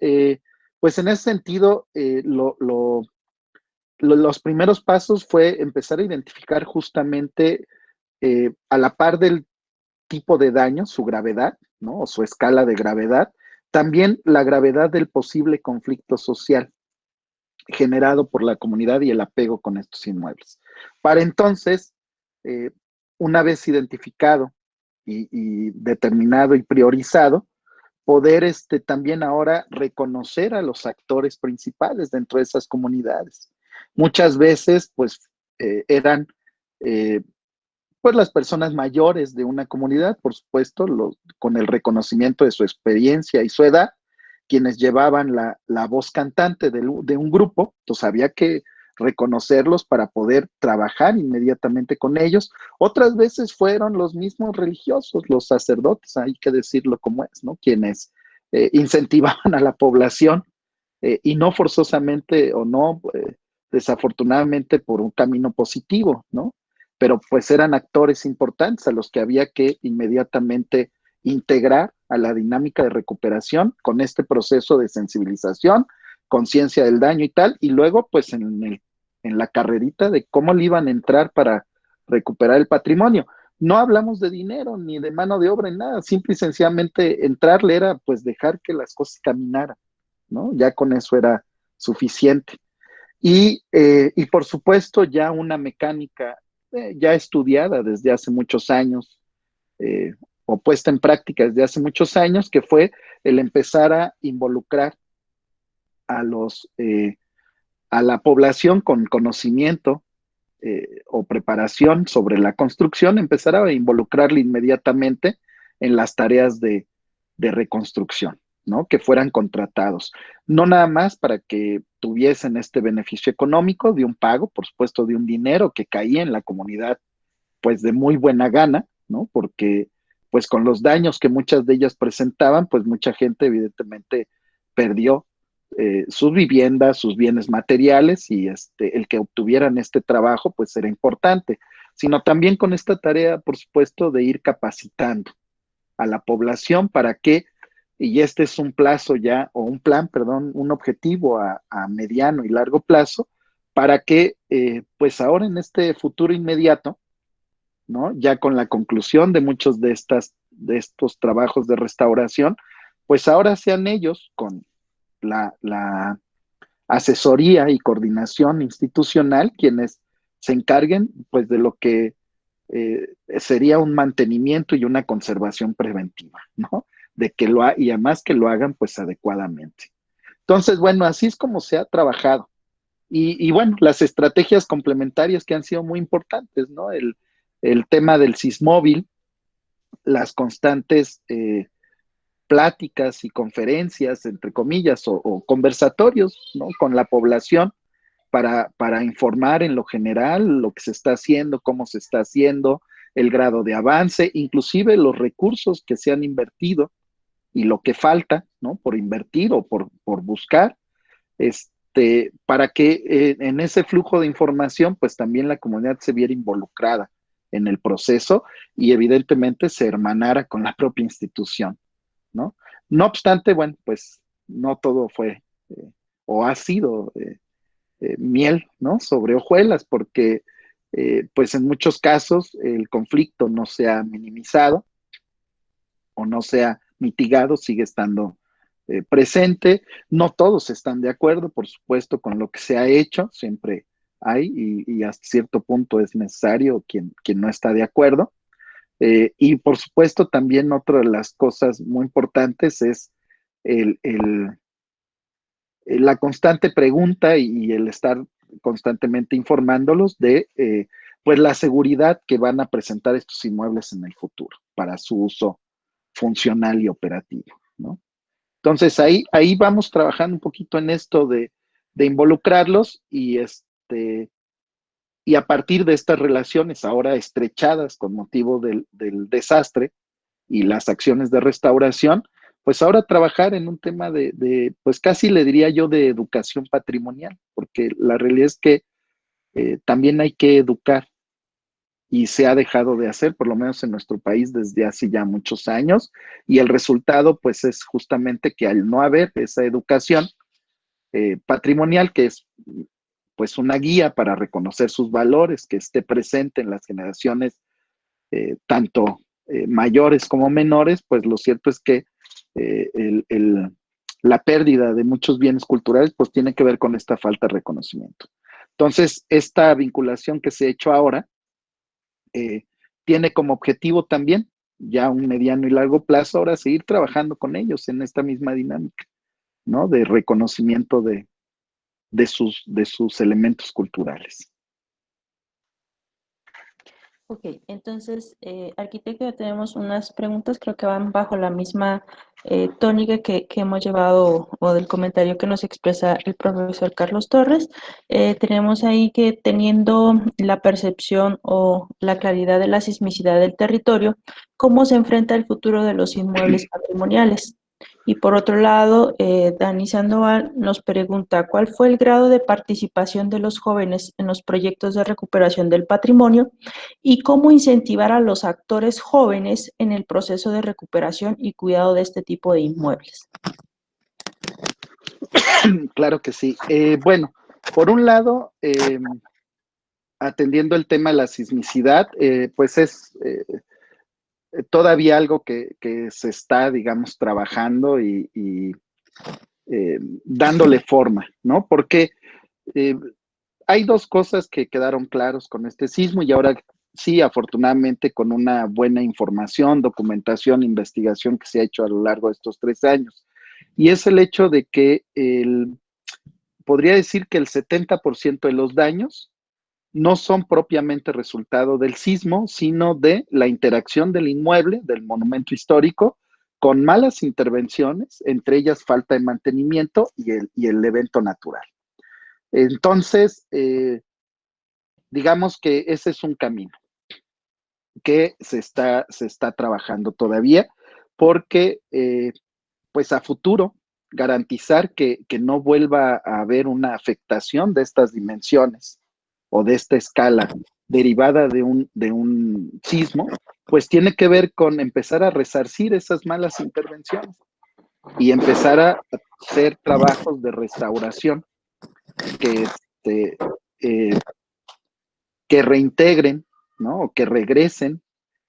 pues en ese sentido, los primeros pasos fue empezar a identificar justamente a la par del tipo de daño, su gravedad, ¿no? O su escala de gravedad, también la gravedad del posible conflicto social generado por la comunidad y el apego con estos inmuebles. Para entonces, eh, una vez identificado y determinado y priorizado, poder también ahora reconocer a los actores principales dentro de esas comunidades. Muchas veces, pues, eran pues las personas mayores de una comunidad, por supuesto, con el reconocimiento de su experiencia y su edad, quienes llevaban la voz cantante de un grupo, entonces había que reconocerlos para poder trabajar inmediatamente con ellos. Otras veces fueron los mismos religiosos, los sacerdotes, hay que decirlo como es, ¿no? Quienes incentivaban a la población y no forzosamente o no, desafortunadamente por un camino positivo, ¿no? Pero pues eran actores importantes a los que había que inmediatamente integrar a la dinámica de recuperación con este proceso de sensibilización, conciencia del daño y tal, y luego pues en la carrerita de cómo le iban a entrar para recuperar el patrimonio. No hablamos de dinero ni de mano de obra ni nada, simple y sencillamente entrarle era pues dejar que las cosas caminaran, ¿no? Ya con eso era suficiente. Y por supuesto ya una mecánica ya estudiada desde hace muchos años, eh, o puesta en práctica desde hace muchos años, que fue el empezar a involucrar a, a la población con conocimiento o preparación sobre la construcción, empezar a involucrarle inmediatamente en las tareas de reconstrucción, ¿no? Que fueran contratados. No nada más para que tuviesen este beneficio económico de un pago, por supuesto, de un dinero que caía en la comunidad, pues de muy buena gana, ¿no? Porque pues con los daños que muchas de ellas presentaban, pues mucha gente evidentemente perdió sus viviendas, sus bienes materiales y el que obtuvieran este trabajo pues era importante, sino también con esta tarea, por supuesto, de ir capacitando a la población para que, y este es un plazo ya, o un plan, perdón, un objetivo a mediano y largo plazo, para que pues ahora en este futuro inmediato, ¿no? Ya con la conclusión de muchos de estos trabajos de restauración, pues ahora sean ellos con la asesoría y coordinación institucional quienes se encarguen pues de lo que sería un mantenimiento y una conservación preventiva, ¿no? De que y además que lo hagan pues adecuadamente. Entonces, bueno, así es como se ha trabajado. Y bueno, las estrategias complementarias que han sido muy importantes, ¿no? El tema del sismóvil, las constantes pláticas y conferencias, entre comillas, o conversatorios, ¿no? Con la población para informar en lo general lo que se está haciendo, cómo se está haciendo, el grado de avance, inclusive los recursos que se han invertido y lo que falta, ¿no? Por invertir o por buscar, para que en ese flujo de información, pues también la comunidad se viera involucrada en el proceso y evidentemente se hermanara con la propia institución, ¿no? No obstante, bueno, pues no todo fue o ha sido miel, ¿no? Sobre hojuelas, porque pues en muchos casos el conflicto no se ha minimizado o no se ha mitigado, sigue estando presente. No todos están de acuerdo, por supuesto, con lo que se ha hecho, siempre hay y hasta cierto punto es necesario quien no está de acuerdo. Y por supuesto también otra de las cosas muy importantes es el, el, la constante pregunta y el estar constantemente informándolos de pues la seguridad que van a presentar estos inmuebles en el futuro para su uso funcional y operativo, ¿no? Entonces ahí vamos trabajando un poquito en esto de involucrarlos y a partir de estas relaciones ahora estrechadas con motivo del desastre y las acciones de restauración, pues ahora trabajar en un tema pues casi le diría yo de educación patrimonial, porque la realidad es que también hay que educar y se ha dejado de hacer, por lo menos en nuestro país desde hace ya muchos años, y el resultado pues es justamente que al no haber esa educación patrimonial, que es pues una guía para reconocer sus valores, que esté presente en las generaciones tanto mayores como menores, pues lo cierto es que eh, el, el, la pérdida de muchos bienes culturales pues tiene que ver con esta falta de reconocimiento. Entonces, esta vinculación que se ha hecho ahora eh, tiene como objetivo también, ya un mediano y largo plazo, ahora seguir trabajando con ellos en esta misma dinámica, ¿no? De reconocimiento de sus elementos culturales. Ok, entonces, arquitecto, tenemos unas preguntas, creo que van bajo la misma tónica que hemos llevado o del comentario que nos expresa el profesor Carlos Torres. Tenemos ahí que teniendo la percepción o la claridad de la sismicidad del territorio, ¿cómo se enfrenta el futuro de los inmuebles patrimoniales? Y por otro lado, Dani Sandoval nos pregunta, ¿cuál fue el grado de participación de los jóvenes en los proyectos de recuperación del patrimonio y cómo incentivar a los actores jóvenes en el proceso de recuperación y cuidado de este tipo de inmuebles? Claro que sí. Bueno, por un lado, atendiendo el tema de la sismicidad, pues es todavía algo que se está, digamos, trabajando y dándole forma, ¿no? Porque eh, hay dos cosas que quedaron claros con este sismo y ahora sí, afortunadamente, con una buena información, documentación, investigación que se ha hecho a lo largo de estos 3 años. Y es el hecho de que podría decir que el 70% de los daños no son propiamente resultado del sismo, sino de la interacción del inmueble, del monumento histórico, con malas intervenciones, entre ellas falta de mantenimiento y el evento natural. Entonces, digamos que ese es un camino que se está trabajando todavía, porque pues a futuro garantizar que no vuelva a haber una afectación de estas dimensiones o de esta escala derivada de un sismo, pues tiene que ver con empezar a resarcir esas malas intervenciones y empezar a hacer trabajos de restauración que, eh, que reintegren, ¿no? O que regresen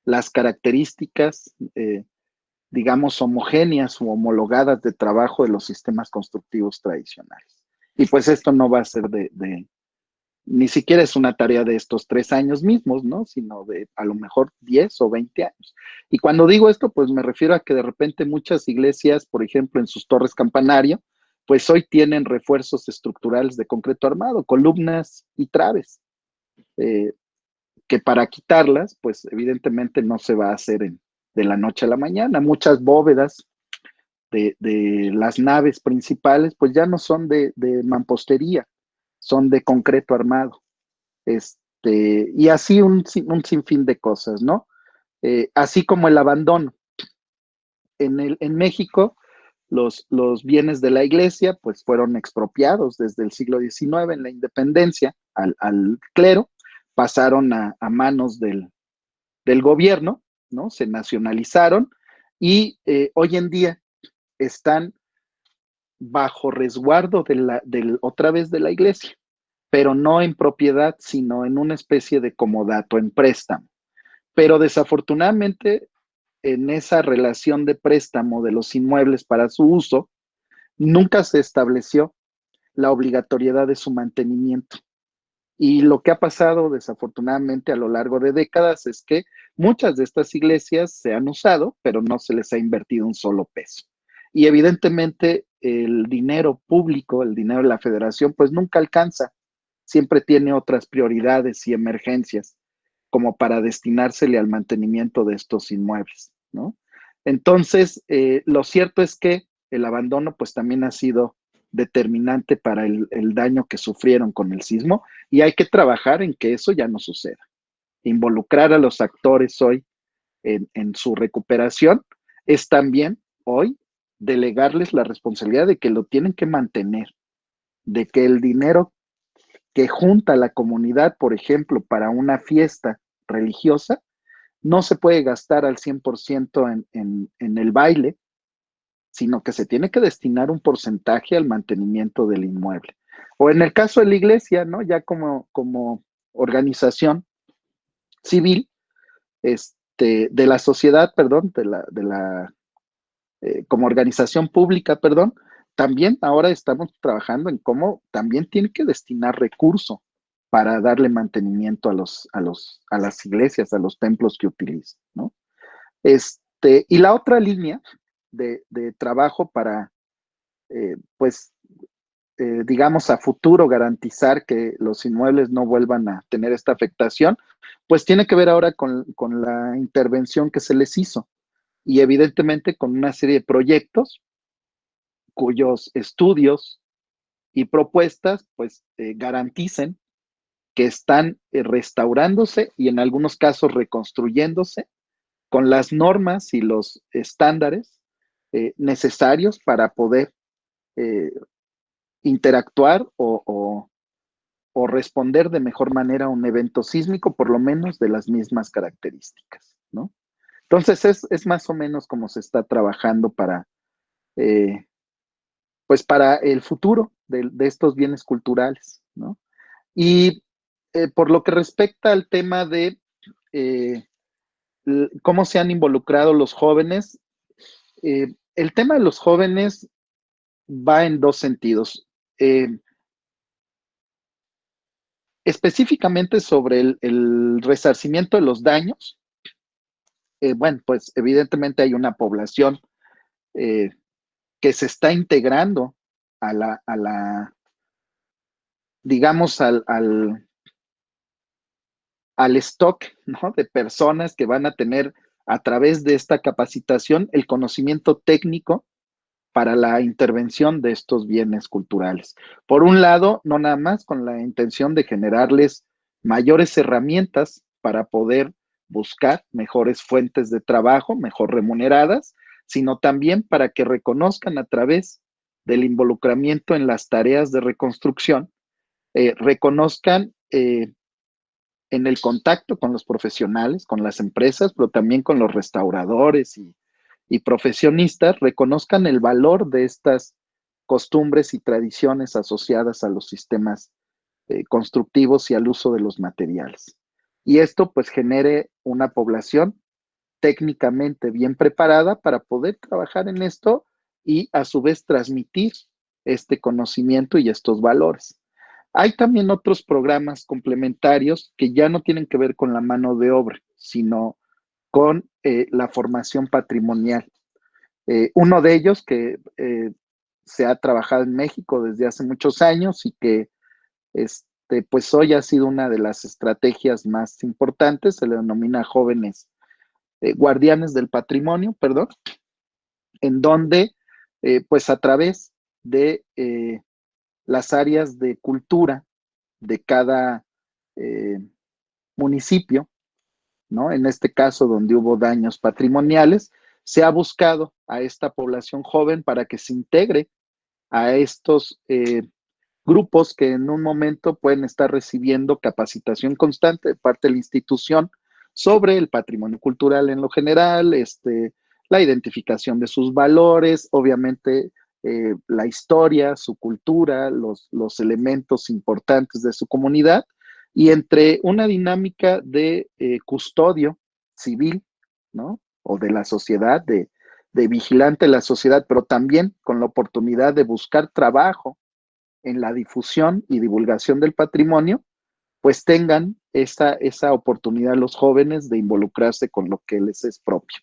las características, digamos, homogéneas o homologadas de trabajo de los sistemas constructivos tradicionales. Y pues esto no va a ser ni siquiera es una tarea de estos 3 años mismos, ¿no? Sino de a lo mejor 10 o 20 años. Y cuando digo esto, pues me refiero a que de repente muchas iglesias, por ejemplo, en sus torres campanario, pues hoy tienen refuerzos estructurales de concreto armado, columnas y traves, eh, que para quitarlas, pues evidentemente no se va a hacer de la noche a la mañana. Muchas bóvedas de las naves principales, pues ya no son de mampostería, son de concreto armado. Y así un sinfín de cosas, ¿no? Así como el abandono. En México, los bienes de la iglesia pues fueron expropiados desde el siglo XIX en la independencia al clero, pasaron a manos del gobierno, ¿no? Se nacionalizaron y hoy en día están bajo resguardo otra vez de la iglesia, pero no en propiedad, sino en una especie de comodato, en préstamo. Pero desafortunadamente, en esa relación de préstamo de los inmuebles para su uso, nunca se estableció la obligatoriedad de su mantenimiento. Y lo que ha pasado desafortunadamente a lo largo de décadas es que muchas de estas iglesias se han usado, pero no se les ha invertido un solo peso. Y evidentemente el dinero público, el dinero de la federación, pues nunca alcanza. Siempre tiene otras prioridades y emergencias como para destinársele al mantenimiento de estos inmuebles, ¿no? Entonces, lo cierto es que el abandono pues también ha sido determinante para el daño que sufrieron con el sismo y hay que trabajar en que eso ya no suceda. Involucrar a los actores hoy en su recuperación es también hoy delegarles la responsabilidad de que lo tienen que mantener, de que el dinero que junta la comunidad, por ejemplo, para una fiesta religiosa, no se puede gastar al 100% en el baile, sino que se tiene que destinar un porcentaje al mantenimiento del inmueble. O en el caso de la iglesia, ¿no? Ya como organización civil, de la sociedad, perdón, como organización pública, perdón, también ahora estamos trabajando en cómo también tiene que destinar recursos para darle mantenimiento a las iglesias, a los templos que utiliza, ¿no? Y la otra línea de trabajo para, pues, digamos, a futuro garantizar que los inmuebles no vuelvan a tener esta afectación, pues tiene que ver ahora con la intervención que se les hizo y evidentemente con una serie de proyectos cuyos estudios y propuestas pues garanticen que están restaurándose y en algunos casos reconstruyéndose con las normas y los estándares necesarios para poder eh, interactuar o responder de mejor manera a un evento sísmico, por lo menos de las mismas características, ¿no? Entonces es más o menos como se está trabajando eh, pues para el futuro de estos bienes culturales, ¿no? Y por lo que respecta al tema de eh, cómo se han involucrado los jóvenes, el tema de los jóvenes va en dos sentidos. Específicamente sobre el resarcimiento de los daños, bueno, pues evidentemente hay una población eh, que se está integrando digamos, al stock, ¿no? De personas que van a tener a través de esta capacitación el conocimiento técnico para la intervención de estos bienes culturales. Por un lado, no nada más con la intención de generarles mayores herramientas para poder buscar mejores fuentes de trabajo, mejor remuneradas, sino también para que reconozcan a través del involucramiento en las tareas de reconstrucción, reconozcan en el contacto con los profesionales, con las empresas, pero también con los restauradores y profesionistas, reconozcan el valor de estas costumbres y tradiciones asociadas a los sistemas constructivos y al uso de los materiales. Y esto pues genere una población técnicamente bien preparada para poder trabajar en esto y a su vez transmitir este conocimiento y estos valores. Hay también otros programas complementarios que ya no tienen que ver con la mano de obra, sino con la formación patrimonial. Uno de ellos que se ha trabajado en México desde hace muchos años y que pues hoy ha sido una de las estrategias más importantes, se le denomina jóvenes guardianes del patrimonio, perdón, en donde pues a través de las áreas de cultura de cada municipio, ¿no? En este caso, donde hubo daños patrimoniales, se ha buscado a esta población joven para que se integre a estos grupos que en un momento pueden estar recibiendo capacitación constante de parte de la institución sobre el patrimonio cultural en lo general, la identificación de sus valores, obviamente la historia, su cultura, los elementos importantes de su comunidad, y entre una dinámica de custodio civil, ¿no? O de la sociedad, de vigilante de la sociedad, pero también con la oportunidad de buscar trabajo en la difusión y divulgación del patrimonio, pues tengan esa oportunidad los jóvenes de involucrarse con lo que les es propio.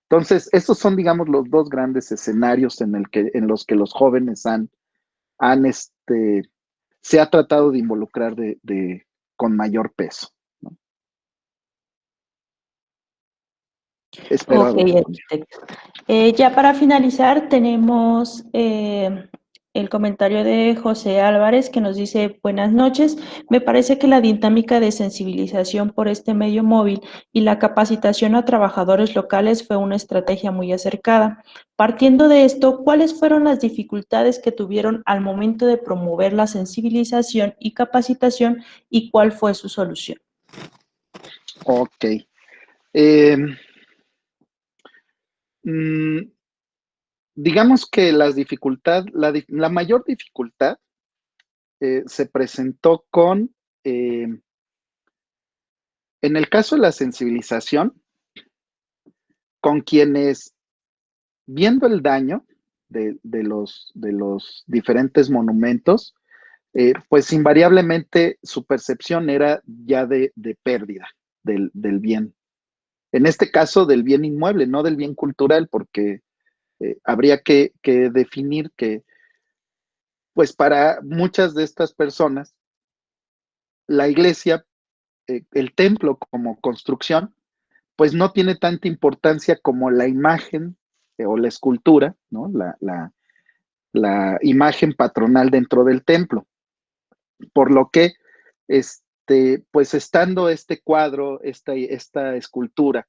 Entonces, estos son, digamos, los dos grandes escenarios en los que los jóvenes se ha tratado de involucrar con mayor peso, ¿no? Espero Ok, haber respondido. arquitecto. Ya para finalizar, tenemos el comentario de José Álvarez que nos dice: buenas noches, me parece que la dinámica de sensibilización por este medio móvil y la capacitación a trabajadores locales fue una estrategia muy acercada. Partiendo de esto, ¿cuáles fueron las dificultades que tuvieron al momento de promover la sensibilización y capacitación y cuál fue su solución? Ok. Eh, mm, digamos que la mayor dificultad se presentó en el caso de la sensibilización, con quienes, viendo el daño de los diferentes monumentos, pues invariablemente su percepción era ya de pérdida del bien. En este caso, del bien inmueble, no del bien cultural, porque habría que definir que, pues para muchas de estas personas, la iglesia, el templo como construcción, pues no tiene tanta importancia como la imagen o la escultura, ¿no? La imagen patronal dentro del templo. Por lo que, pues estando este cuadro, esta escultura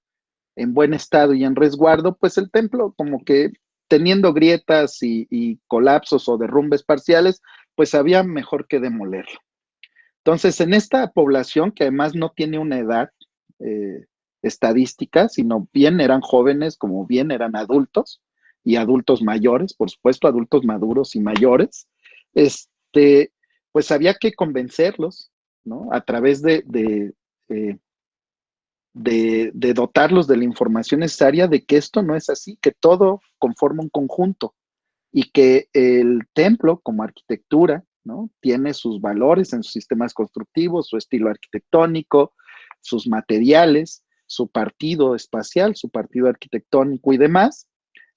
en buen estado y en resguardo, pues el templo como que teniendo grietas y colapsos o derrumbes parciales, pues había mejor que demolerlo. Entonces, en esta población, que además no tiene una edad estadística, sino bien eran jóvenes como bien eran adultos y adultos mayores, por supuesto, adultos maduros y mayores, pues había que convencerlos, ¿no? A través eh, de dotarlos de la información necesaria de que esto no es así, que todo conforma un conjunto y que el templo como arquitectura, ¿no? Tiene sus valores en sus sistemas constructivos, su estilo arquitectónico, sus materiales, su partido espacial, su partido arquitectónico y demás,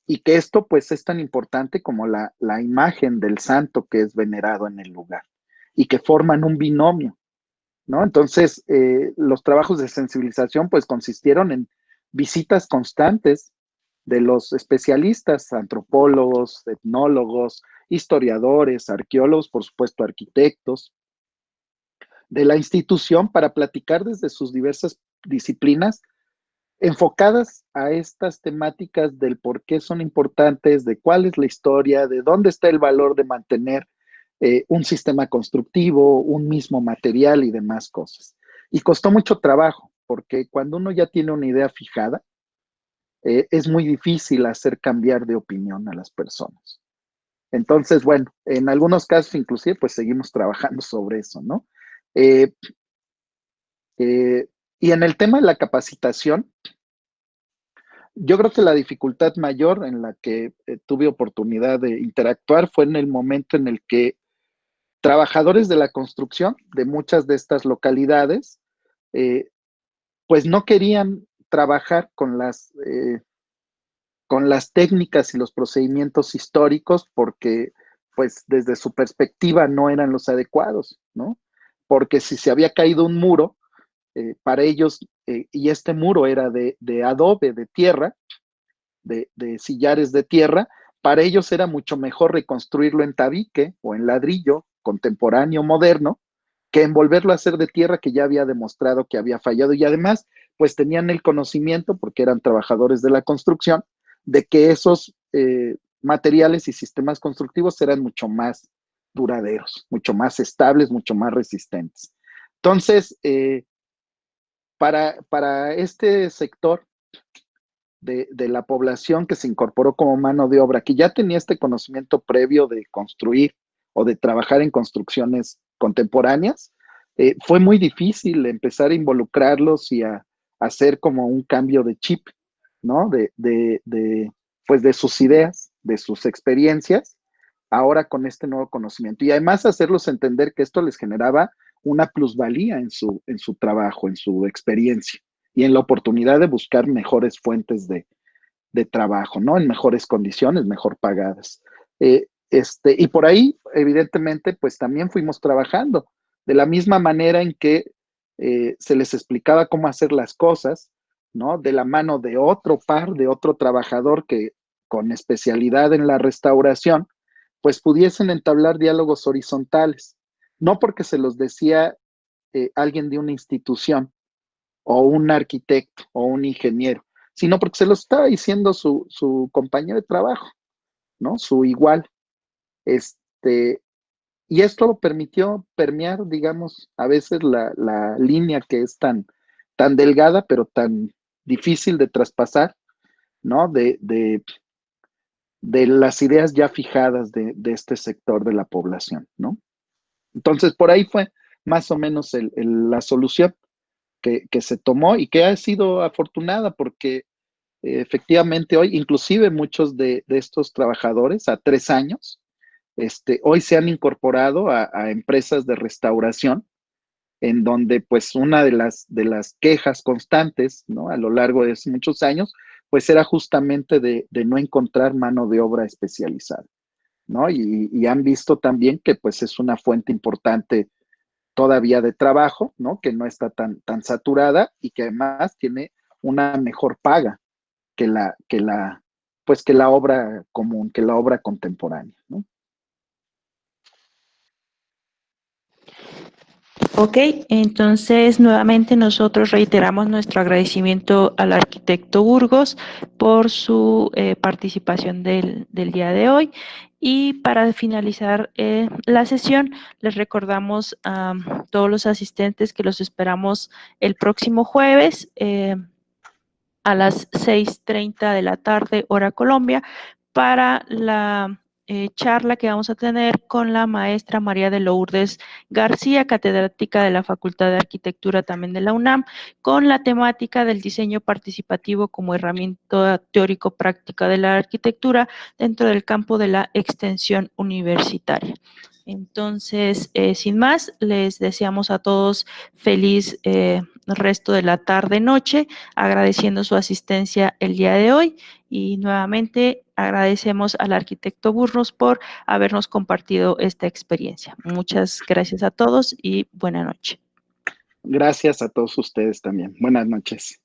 y que esto pues es tan importante como la imagen del santo que es venerado en el lugar y que forman un binomio, ¿no? Entonces, los trabajos de sensibilización pues consistieron en visitas constantes de los especialistas, antropólogos, etnólogos, historiadores, arqueólogos, por supuesto, arquitectos, de la institución para platicar desde sus diversas disciplinas enfocadas a estas temáticas del por qué son importantes, de cuál es la historia, de dónde está el valor de mantener un sistema constructivo, un mismo material y demás cosas. Y costó mucho trabajo, porque cuando uno ya tiene una idea fijada, es muy difícil hacer cambiar de opinión a las personas. Entonces, bueno, en algunos casos inclusive, pues seguimos trabajando sobre eso, ¿no? Eh, y en el tema de la capacitación, yo creo que la dificultad mayor en la que tuve oportunidad de interactuar fue en el momento en el que trabajadores de la construcción de muchas de estas localidades, eh, pues no querían trabajar con las técnicas y los procedimientos históricos porque, pues, desde su perspectiva no eran los adecuados, ¿no? Porque si se había caído un muro, para ellos, y este muro era de adobe, de tierra, de sillares de tierra, para ellos era mucho mejor reconstruirlo en tabique o en ladrillo contemporáneo, moderno, que envolverlo a hacer de tierra que ya había demostrado que había fallado. Y además, pues tenían el conocimiento, porque eran trabajadores de la construcción, de que esos materiales y sistemas constructivos eran mucho más duraderos, mucho más estables, mucho más resistentes. Entonces, para este sector de la población que se incorporó como mano de obra, que ya tenía este conocimiento previo de construir o de trabajar en construcciones contemporáneas, fue muy difícil empezar a involucrarlos y a hacer como un cambio de chip, ¿no? Pues de sus ideas, de sus experiencias, ahora con este nuevo conocimiento. Y además hacerlos entender que esto les generaba una plusvalía en su trabajo, en su experiencia y en la oportunidad de buscar mejores fuentes de trabajo, ¿no? En mejores condiciones, mejor pagadas. Y por ahí, evidentemente, pues también fuimos trabajando de la misma manera en que se les explicaba cómo hacer las cosas, ¿no? De la mano de otro par, de otro trabajador que con especialidad en la restauración, pues pudiesen entablar diálogos horizontales, no porque se los decía alguien de una institución o un arquitecto o un ingeniero, sino porque se lo estaba diciendo su compañero de trabajo, ¿no? Su igual. Y esto lo permitió permear, digamos, a veces la línea que es tan delgada, pero tan difícil de traspasar, ¿no? De las ideas ya fijadas de este sector de la población, ¿no? Entonces, por ahí fue más o menos la solución que se tomó y que ha sido afortunada porque efectivamente hoy, inclusive muchos de estos trabajadores a 3 años, hoy se han incorporado a empresas de restauración, en donde pues una de las quejas constantes, ¿no? A lo largo de muchos años, pues era justamente de no encontrar mano de obra especializada, ¿no? Y han visto también que pues es una fuente importante todavía de trabajo, ¿no? Que no está tan saturada y que además tiene una mejor paga pues que la obra común, que la obra contemporánea, ¿no? Ok, entonces nuevamente nosotros reiteramos nuestro agradecimiento al arquitecto Burgos por su participación del día de hoy. Y para finalizar la sesión, les recordamos a todos los asistentes que los esperamos el próximo jueves a las 6:30 de la tarde, hora Colombia, para la charla que vamos a tener con la maestra María de Lourdes García, catedrática de la Facultad de Arquitectura también de la UNAM, con la temática del diseño participativo como herramienta teórico-práctica de la arquitectura dentro del campo de la extensión universitaria. Entonces, sin más, les deseamos a todos feliz resto de la tarde-noche, agradeciendo su asistencia el día de hoy y nuevamente agradecemos al arquitecto Burgos por habernos compartido esta experiencia. Muchas gracias a todos y buena noche. Gracias a todos ustedes también. Buenas noches.